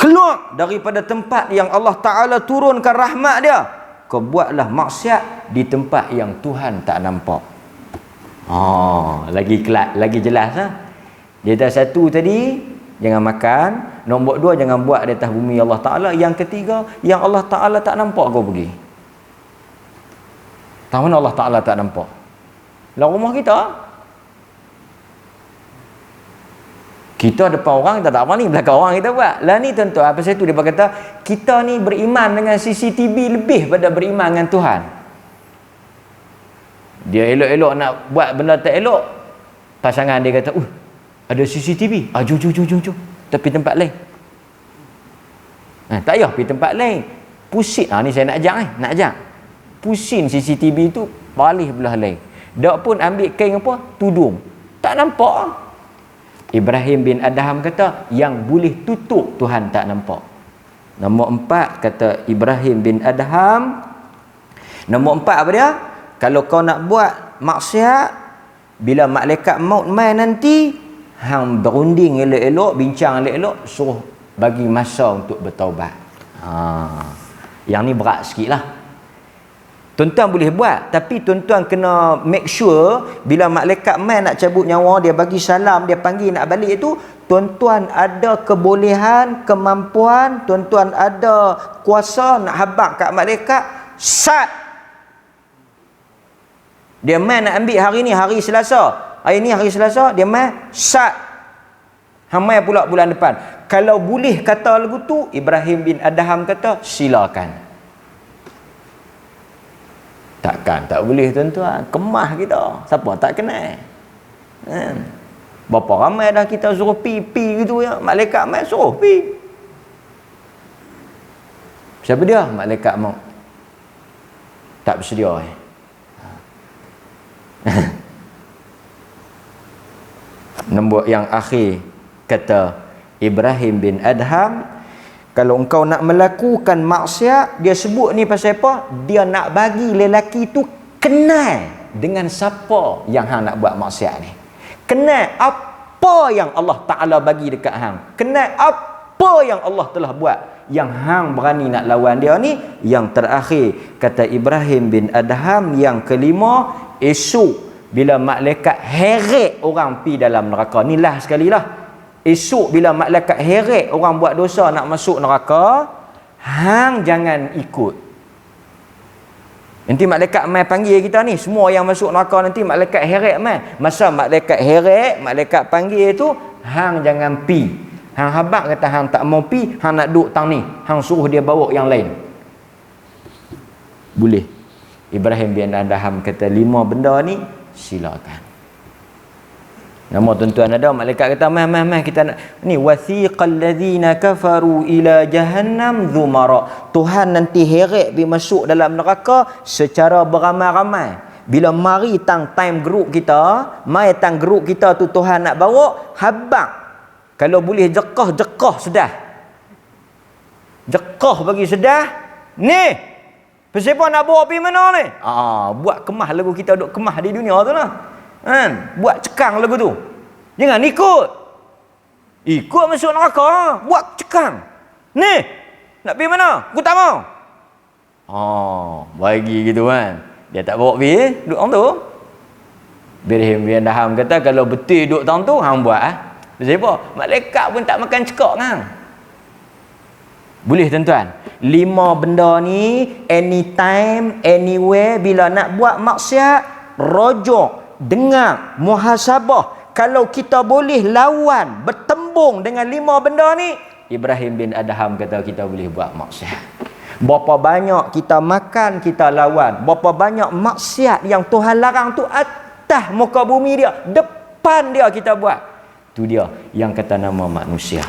keluar daripada tempat yang Allah Ta'ala turunkan rahmat dia, kau buatlah maksiat di tempat yang Tuhan tak nampak. Lagi jelas lah. Dia dah 1 tadi, jangan makan. Nombor 2, jangan buat di atas bumi Allah Ta'ala. Yang ketiga, yang Allah Ta'ala tak nampak kau pergi. Tahu mana Allah Ta'ala tak nampak? Dalam rumah kita. Kita depan orang, kita tak apa ni, belakang orang kita buat. Lah ni tuan-tuan, apa saya tu dia kata, kita ni beriman dengan CCTV lebih pada beriman dengan Tuhan. Dia elok-elok nak buat benda tak elok, pasangan dia kata, ada CCTV, jom. Tapi tempat lain. Tak payah pergi tempat lain. Pusing. Ni saya nak ajak. Pusing CCTV tu, balik belah lain. Dak pun ambil kain apa? Tudung. Tak nampak. Ibrahim bin Adham kata, yang boleh tutup Tuhan tak nampak. Nombor 4 kata Ibrahim bin Adham. Nombor 4 apa dia? Kalau kau nak buat maksiat, bila malaikat maut mai nanti, hang berunding elok-elok, bincang elok-elok, suruh bagi masa untuk bertaubat. Yang ni berat sikit lah. Tuan-tuan boleh buat, tapi tuan-tuan kena make sure bila malaikat mai nak cabut nyawa, dia bagi salam, dia panggil nak balik itu, tuan-tuan ada kebolehan, kemampuan, tuan-tuan ada kuasa nak habaq kat malaikat, sat. Dia mai nak ambil hari ni, hari Selasa. Hari ni hari Selasa, dia mai sat. Hamai pula bulan depan. Kalau boleh kata lagu tu, Ibrahim bin Adham kata, silakan. Takkan tak boleh tuan-tuan. Kemah kita. Siapa tak kenal? Berapa ramai dah kita suruh pi gitu ya. Malaikat mai suruh pi. Siapa dia? Malaikat maut. Tak bersedia. Nombor yang akhir kata Ibrahim bin Adham, kalau engkau nak melakukan maksiat, dia sebut ni pasal apa? Dia nak bagi lelaki tu kenal dengan siapa yang hang nak buat maksiat ni. Kenal apa yang Allah Ta'ala bagi dekat hang. Kenal apa yang Allah telah buat yang hang berani nak lawan dia ni. Yang terakhir kata Ibrahim bin Adham, yang kelima, esok bila malaikat heret orang pi dalam neraka. Ni lah sekali lah. Esok bila malaikat heret orang buat dosa nak masuk neraka, hang jangan ikut. Nanti malaikat mai panggil kita ni, semua yang masuk neraka nanti malaikat heret mai. Masa malaikat heret, malaikat panggil tu, hang jangan pi. Hang habaq kata hang tak mau pi, hang nak duduk tang ni. Hang suruh dia bawa yang lain. Boleh. Ibrahim bin Adham kata 5 benda ni silakan. Nama tuan-tuan ada, malaikat kata mai kita nak ni, wasiqal ladzina kafaru ila jahannam zumara. Tuhan nanti heret bi masuk dalam neraka secara beramai-ramai. Bila mari tang time group kita, mai tang group kita tu Tuhan nak bawa, habaq. Kalau boleh jekah sedah. Jekah bagi sedah. Ni siapa nak bawa pi mana ni? Buat kemah lagu kita duk kemah di dunia tu lah. Buat cekang lagu tu. Jangan ikut masuk neraka, buat cekang. Ni nak pergi mana? Aku tak mau. Bagi gitu kan. Dia tak bawa pergi, duduk orang tu. Ibrahim bin Adham kata, kalau betul duduk tang tu, hang buat Siapa? Malaikat pun tak makan cekak kan. Boleh tuan-tuan. 5 benda ni, anytime, anywhere, bila nak buat maksiat, rojok, dengar, muhasabah. Kalau kita boleh lawan, bertembung dengan 5 benda ni, Ibrahim bin Adham kata kita boleh buat maksiat. Berapa banyak kita makan, kita lawan. Berapa banyak maksiat yang Tuhan larang tu atas muka bumi dia, depan dia kita buat. Tu dia yang kata nama manusia.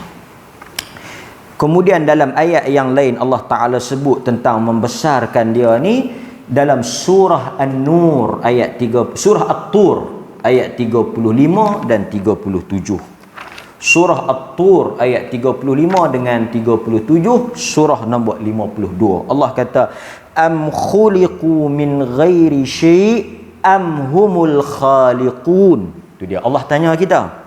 Kemudian dalam ayat yang lain Allah Ta'ala sebut tentang membesarkan dia ni dalam surah An-Nur ayat 3, surah At-Tur ayat 35 dan 37. Surah At-Tur ayat 35 dengan 37, surah nombor 52. Allah kata, am khuliqu min ghairi syai' am humul khaliqun. Tu dia Allah tanya kita.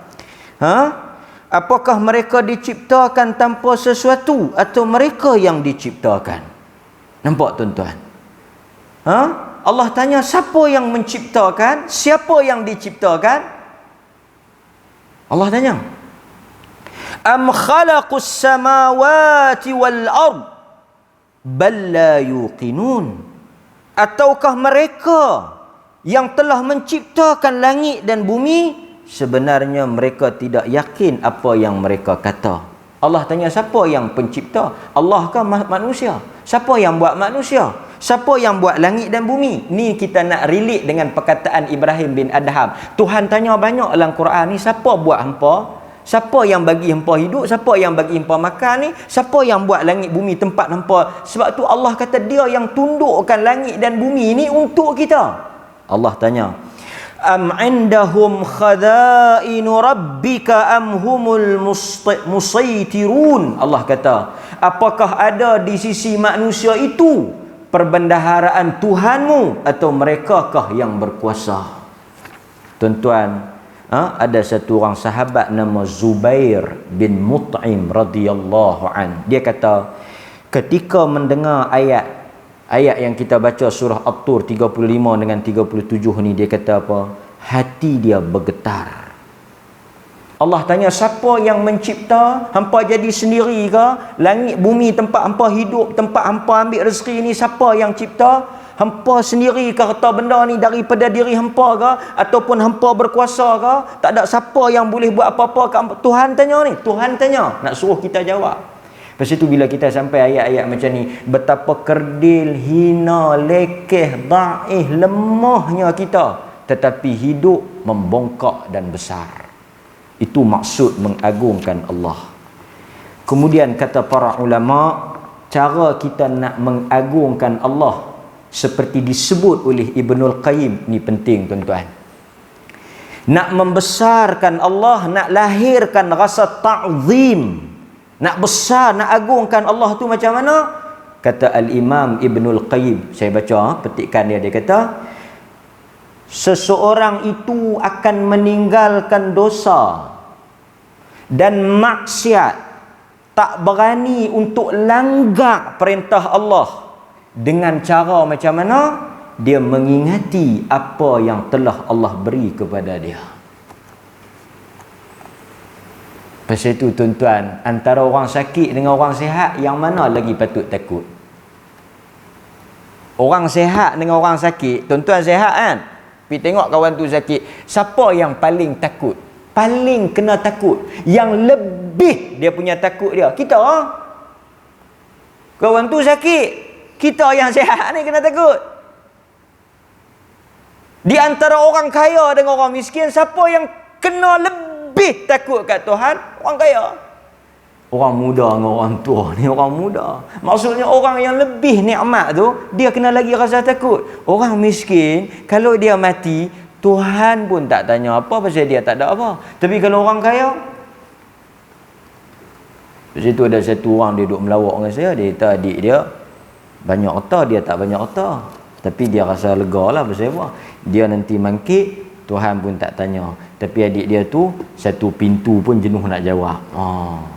Apakah mereka diciptakan tanpa sesuatu atau mereka yang diciptakan? Nampak tuan-tuan? Allah tanya, siapa yang menciptakan? Siapa yang diciptakan? Allah tanya. Am khalaqus samawati wal ard bal la yuqinun. Ataukah mereka yang telah menciptakan langit dan bumi, sebenarnya mereka tidak yakin apa yang mereka kata. Allah tanya, siapa yang pencipta? Allah ke manusia? Siapa yang buat manusia? Siapa yang buat langit dan bumi? Ni kita nak relate dengan perkataan Ibrahim bin Adham. Tuhan tanya banyak dalam Quran ni, siapa buat hampa? Siapa yang bagi hampa hidup? Siapa yang bagi hampa makan ni? Siapa yang buat langit bumi tempat hampa? Sebab tu Allah kata dia yang tundukkan langit dan bumi ni untuk kita. Allah tanya, am indahum khadainu rabbika am humul musaitirun. Allah kata, apakah ada di sisi manusia itu perbendaharaan Tuhanmu atau merekakah yang berkuasa? Tuan-tuan, ada satu orang sahabat nama Zubair bin Mut'im radhiyallahu an. Dia kata, ketika mendengar ayat yang kita baca surah At-Tur 35 dengan 37 ni, dia kata apa? Hati dia bergetar. Allah tanya, siapa yang mencipta? Hampa jadi sendiri ke? Langit bumi tempat hampa hidup, tempat hampa ambil rezeki ni, siapa yang cipta? Hampa sendiri ke harta benda ni daripada diri hampa ke? Ataupun hampa berkuasa ke? Tak ada siapa yang boleh buat apa-apa ke hampa. Tuhan tanya ni, Tuhan tanya, nak suruh kita jawab. Lepas itu bila kita sampai ayat-ayat macam ni, betapa kerdil, hina, lekeh, daif, lemahnya kita, tetapi hidup membongkak dan besar. Itu maksud mengagungkan Allah. Kemudian kata para ulama, cara kita nak mengagungkan Allah seperti disebut oleh Ibnul Qayyim, ni penting tuan-tuan. Nak membesarkan Allah, nak lahirkan rasa ta'zim, nak besar, nak agungkan Allah tu macam mana? Kata Al-Imam Ibnul Qayyim, saya baca petikan dia, dia kata, seseorang itu akan meninggalkan dosa dan maksiat, tak berani untuk langgar perintah Allah dengan cara macam mana? Dia mengingati apa yang telah Allah beri kepada dia. Pasal itu tuan-tuan, antara orang sakit dengan orang sihat, yang mana lagi patut takut? Orang sihat dengan orang sakit, tuan-tuan sihat kan? Pergi tengok kawan tu sakit, siapa yang paling takut? Paling kena takut, yang lebih dia punya takut dia? Kita. Kawan tu sakit, kita yang sihat ni kena takut. Di antara orang kaya dengan orang miskin, siapa yang kena lebih takut kat Tuhan? Orang kaya. Orang muda dengan orang tua ni, orang muda. Maksudnya orang yang lebih nikmat tu, dia kena lagi rasa takut. Orang miskin, kalau dia mati, Tuhan pun tak tanya apa, pasal dia tak ada apa. Tapi kalau orang kaya, di situ ada satu orang, dia duduk melawak dengan saya, dia kata adik dia banyak harta, dia tak banyak harta. Tapi dia rasa lega lah, pasal apa? Dia nanti mangkit, Tuhan pun tak tanya. Tapi adik dia tu, satu pintu pun jenuh nak jawab.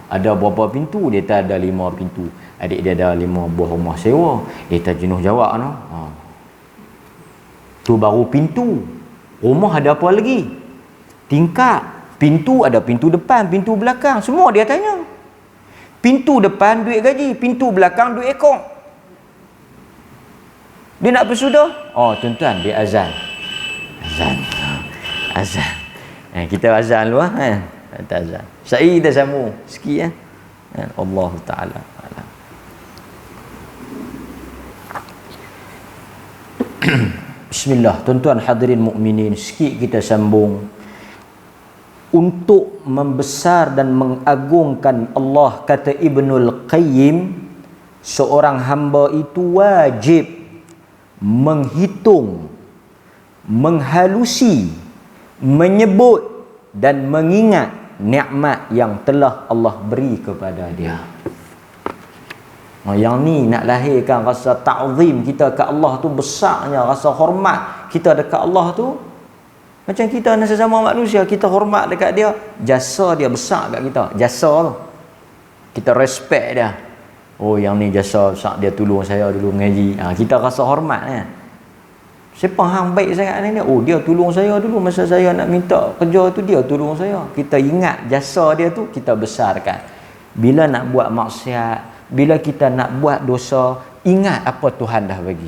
Ada berapa pintu? Dia tak ada 5 pintu. Adik dia ada 5 buah rumah sewa. Dia tak jenuh jawab no. Tu baru pintu. Rumah ada apa lagi? Tingkat. Pintu ada pintu depan, pintu belakang. Semua dia tanya. Pintu depan duit gaji, pintu belakang duit ekor. Dia nak bersudah. Tuan-tuan, dia azan. Azan. Kita azan dulu kan. Kita azan. Syai kita sambung sikit Allah Taala. Bismillah, tuan-tuan hadirin mukminin, sikit kita sambung. Untuk membesar dan mengagungkan Allah, kata Ibnul Qayyim, seorang hamba itu wajib menghitung, menghalusi, menyebut dan mengingat nikmat yang telah Allah beri kepada dia. Yang ni nak lahirkan rasa ta'zim kita ke Allah tu, besarnya rasa hormat kita dekat Allah tu. Macam kita dengan sesama manusia, kita hormat dekat dia, jasa dia besar kat kita. Jasa tu kita respect dia. Yang ni jasa besar, dia tolong saya dulu mengaji. Kita rasa hormat kan. Siapa hang baik sangat ni? Dia tolong saya dulu masa saya nak minta kerja tu, dia tolong saya. Kita ingat jasa dia tu, kita besarkan. Bila nak buat maksiat, bila kita nak buat dosa, ingat apa Tuhan dah bagi.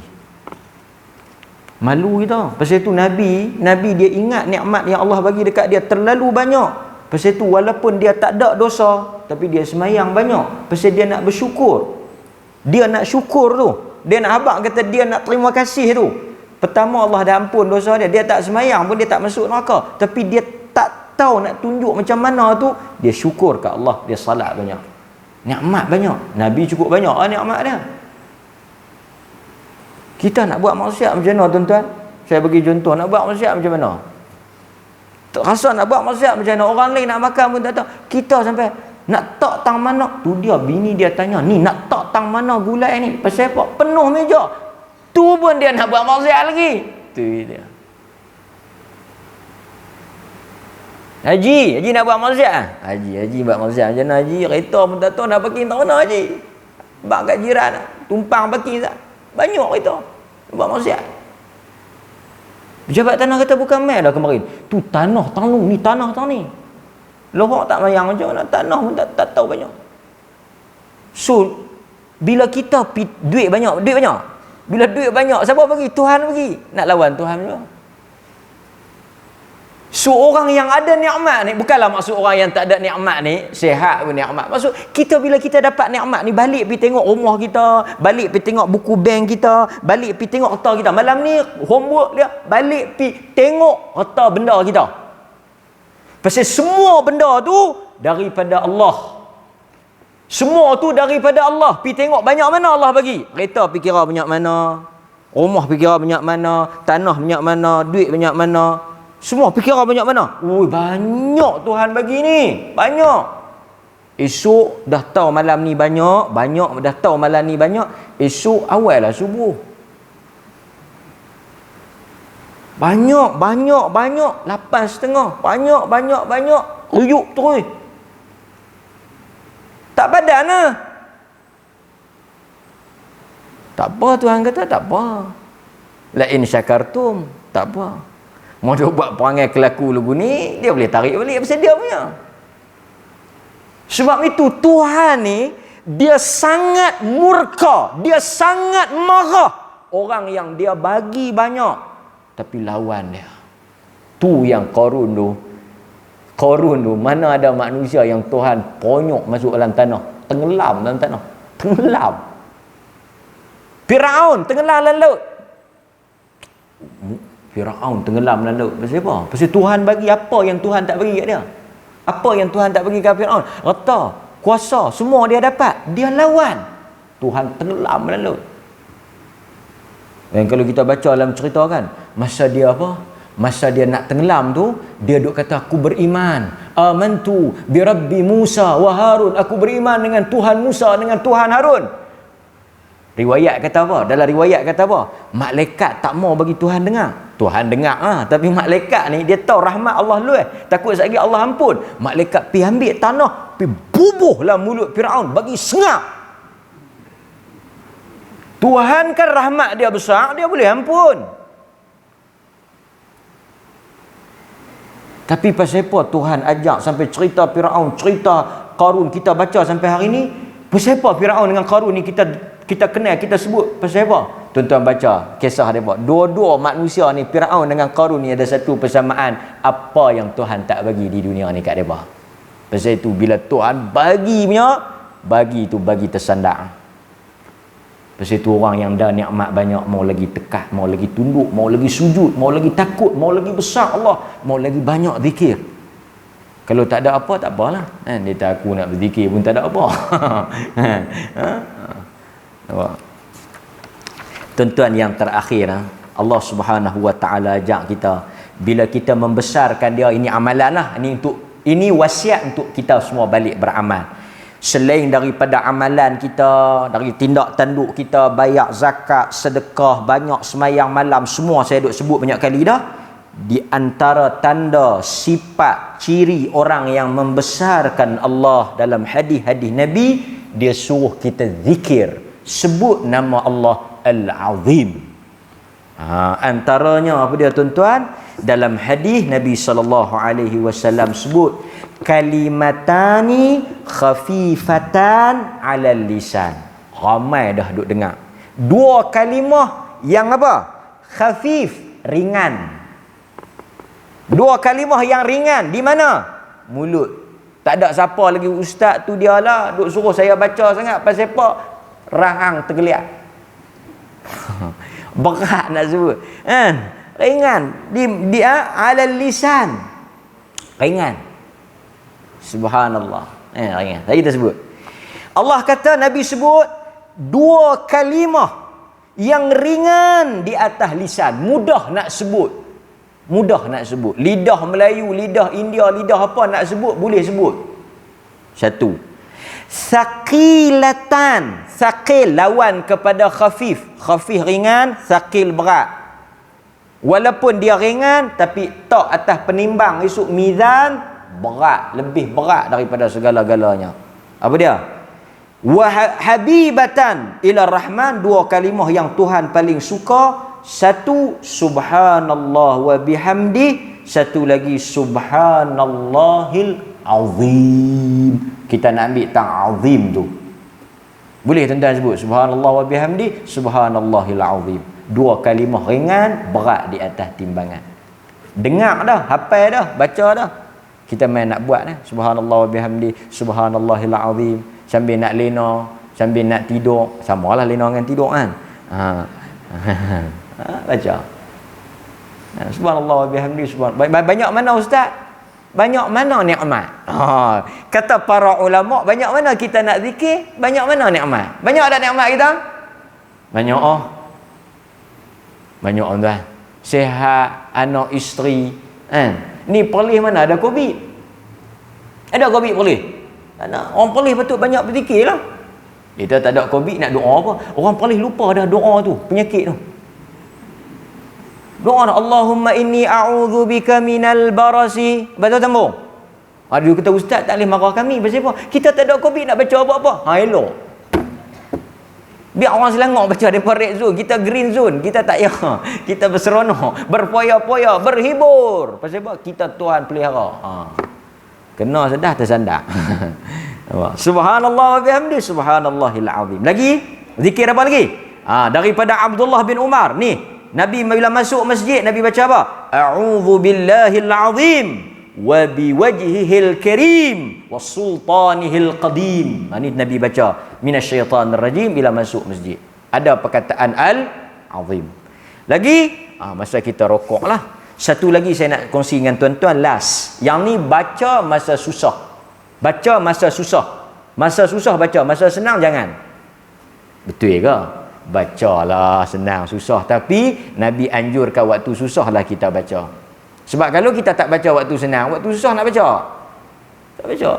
Malu kita. Pasal tu Nabi dia ingat nikmat yang Allah bagi dekat dia terlalu banyak. Pasal tu walaupun dia tak ada dosa, tapi dia semayang banyak. Pasal dia nak bersyukur. Dia nak syukur tu. Dia nak habaq kata dia nak terima kasih tu. Pertama Allah dah ampun dosa dia. Dia tak semayang pun dia tak masuk neraka. Tapi dia tak tahu nak tunjuk macam mana tu. Dia syukur ke Allah. Dia salat banyak. Nikmat banyak. Nabi cukup banyak nikmat dia. Kita nak buat maksiat macam mana tuan-tuan? Saya bagi contoh. Nak buat maksiat macam mana? Tak rasa nak buat maksiat macam mana, orang lain nak makan pun tak tahu. Kita sampai nak tak tang mana, tu dia bini dia tanya, ni nak tak tang mana gulai ni, pasal apa? Penuh meja. Tu pun dia nak buat maksiat lagi. Tu dia. Haji nak buat maksiat. Haji buat maksiat macam mana haji? Kereta pun tak tahu nak parking tak mana haji. Bak kat jiran, tumpang parking tak. Banyak kereta. Buat maksiat. Pejabat tanah kata bukan main dah kemarin. Tu tanah tang ni, tanah tang ni. Lohak tak mayang macam mana, tanah pun tak tahu banyak. So, bila kita duit banyak. Bila duit banyak, siapa bagi? Tuhan bagi. Nak lawan Tuhan juga. So, orang yang ada nikmat ni, bukanlah maksud orang yang tak ada nikmat ni, sihat pun nikmat. Maksud, bila kita dapat nikmat ni, balik pergi tengok rumah kita, balik pergi tengok buku bank kita, balik pergi tengok harta kita. Malam ni, homework dia, balik pergi tengok harta benda kita. Pasal semua benda tu daripada Allah. Semua tu daripada Allah. Pergi tengok banyak mana Allah bagi. Kereta pergi kira banyak mana. Rumah pergi kira banyak mana. Tanah banyak mana. Duit banyak mana. Semua pergi kira banyak mana. Ui, banyak Tuhan bagi ni. Banyak. Esok dah tahu malam ni banyak. Dah tahu malam ni banyak. Esok awal lah subuh. Banyak. 8.5. Banyak. Ruyuk terus. Tak padan lah. Tak apa, Tuhan kata tak apa. Lain syakartum. Tak apa. Mau dia buat perangai kelaku lugu ni, dia boleh tarik balik pasal dia punya. Sebab itu Tuhan ni, dia sangat murka. Dia sangat marah. Orang yang dia bagi banyak, tapi lawan dia. Tu yang Qarun tu, mana ada manusia yang Tuhan ponyok masuk dalam tanah, tenggelam dalam tanah, tenggelam. Firaun tenggelam dalam laut. Firaun tenggelam dalam laut. Pasal apa? Pasal Tuhan bagi apa yang Tuhan tak bagi kat dia. Apa yang Tuhan tak bagi kat Firaun? Harta, kuasa, semua dia dapat. Dia lawan. Tuhan tenggelam dalam laut. Dan kalau kita baca dalam cerita kan, masa dia nak tenggelam tu, dia duk kata, aku beriman. Amantu bi Rabbi Musa wa Harun. Aku beriman dengan Tuhan Musa, dengan Tuhan Harun. Riwayat kata apa? Dalam riwayat kata apa? Malaikat tak mau bagi Tuhan dengar. Tuhan dengar tapi malaikat ni dia tahu rahmat Allah luas. Takut sekali Allah ampun. Malaikat pergi ambil tanah, pergi bubuhlah mulut Firaun, bagi sengap. Tuhan kan rahmat dia besar, dia boleh ampun. Tapi pasal apa Tuhan ajak sampai cerita Firaun, cerita Qarun kita baca sampai hari ni? Pasal apa Firaun dengan Qarun ni kita kenal, kita sebut? Pasal apa? Tuan-tuan baca kisah mereka. Dua-dua manusia ni, Firaun dengan Qarun ni, ada satu persamaan. Apa yang Tuhan tak bagi di dunia ni kat mereka. Pasal itu bila Tuhan bagi tersandak. Pasal itu orang yang dah nikmat banyak mau lagi tekat, mau lagi tunduk, mau lagi sujud, mau lagi takut, mau lagi besar Allah, mau lagi banyak zikir. Kalau tak ada apa, tak apalah. Dia tak aku nak berzikir pun tak ada apa. Tuan-tuan yang terakhir, Allah Subhanahu Wa Taala ajak kita, bila kita membesarkan dia, ini amalan lah. Ini wasiat untuk kita semua balik beramal. Selain daripada amalan kita, dari tindak tanduk kita, bayar zakat, sedekah, banyak semayang malam, semua saya duk sebut banyak kali dah. Di antara tanda, sifat, ciri orang yang membesarkan Allah dalam hadis-hadis Nabi, dia suruh kita zikir, sebut nama Allah Al-Azim. Antaranya apa dia tuan-tuan? Dalam hadis Nabi SAW sebut, kalimatani khafifatan alal lisan. Ramai dah duk dengar. Dua kalimah yang apa? Khafif, ringan. Dua kalimah yang ringan. Di mana? Mulut. Tak ada siapa lagi ustaz tu dia lah duk suruh saya baca sangat. Pasal apa? Rahang tergeliat. Berat nak sebut. Ringan. Alal lisan. Ringan. Subhanallah. Ringan. Tadi kita sebut. Allah kata, Nabi sebut dua kalimah yang ringan di atas lisan, mudah nak sebut. mudah nak sebut. Lidah Melayu, lidah India, lidah apa nak sebut, boleh sebut. Satu. Saqilatan. Saqil lawan kepada khafif. Khafif ringan, saqil berat. Walaupun dia ringan, tapi tak atas penimbang esok mizan, berat. Lebih berat daripada segala-galanya. Apa dia? Wa habibatan ila rahman, dua kalimah yang Tuhan paling suka. Satu, subhanallah wa bihamdi. Satu lagi, subhanallahil azim. Kita nak ambil tang azim tu. Boleh tuan-tuan sebut subhanallah wa bihamdi, subhanallahil azim. Dua kalimah ringan, berat di atas timbangan. Dengar dah, hafal dah, baca dah. Kita main nak buat dah. Subhanallah wa bihamdi, subhanallahil azim. Sambil nak lena, sambil nak tidur. Samalah lena dengan tidur kan. Baca. Subhanallah wa bihamdi, banyak mana ustaz? Banyak mana nikmat? Kata para ulama, banyak mana kita nak zikir, banyak mana nikmat? Banyak ada nikmat kita? Banyak banyak tuan. Sihat, anak isteri, kan? Ni perlis mana ada Covid? Ada Covid perlis? Tak nak. Orang perlis patut banyak berzikirlah. Kita tak ada Covid nak doa apa? Orang perlis lupa dah doa tu, penyakit tu. Doa Allahumma inni a'udzubika minal barasi. Betul sambung. Ada kata ustaz tak boleh marah kami pasal apa? Kita tak ada Covid nak baca apa-apa. Elok. Biar orang Selangor baca daripada red zone, kita green zone, kita tak ya. Kita berseronok, berpoya-poya, berhibur. Pasal apa? Kita Tuhan pelihara. Kena sedah tersandak. Subhanallah wa bihamdi, subhanallahil azim. Lagi zikir apa lagi? Daripada Abdullah bin Umar ni. Nabi bila masuk masjid, Nabi baca apa? A'udzu billahil azim wa biwajhihil karim was sultanihil qadim. Ini Nabi baca minasyaitanir rajim bila masuk masjid. Ada perkataan al-azim. Lagi masa kita rokok lah. Satu lagi saya nak kongsi dengan tuan-tuan last. Yang ni baca masa susah. Baca masa susah. Masa susah baca, masa senang jangan. Betul ke? Bacalah, senang susah, tapi Nabi anjurkan waktu susahlah kita baca. Sebab kalau kita tak baca waktu senang, waktu susah nak baca, tak baca.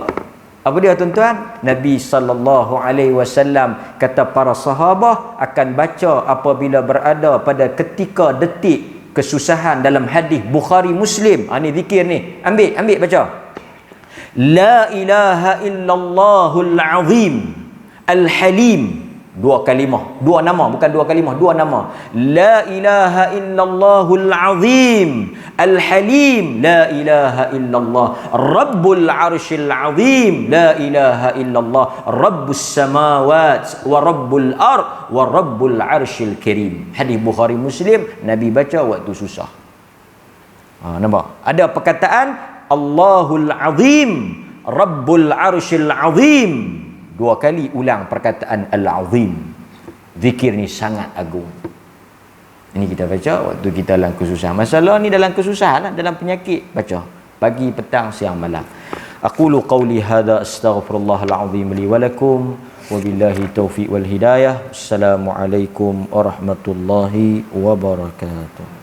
Apa dia tuan-tuan? Nabi SAW kata para sahabah akan baca apabila berada pada ketika detik kesusahan. Dalam hadis Bukhari Muslim, ni zikir ni, ambil baca. La ilaha illallahul azim al-halim. Dua kalimah, dua nama, bukan dua kalimah, dua nama. La ilaha illallahul azim al-halim. La ilaha illallah rabbul arshil azim. La ilaha illallah rabbus samawat wa rabbul ard wa rabbul arshil karim. Hadis Bukhari Muslim, Nabi baca waktu susah. Nampak? Ada perkataan Allahul azim rabbul arshil azim. Dua kali ulang perkataan al-azim. Zikir ni sangat agung. Ini kita baca waktu kita dalam kesusahan. Masalah ni dalam kesusahan, dalam penyakit, baca pagi, petang, siang, malam. Aqulu qawli hadza astaghfirullahal azim li wa lakum wa billahi taufiq wal hidayah. Assalamualaikum warahmatullahi wabarakatuh.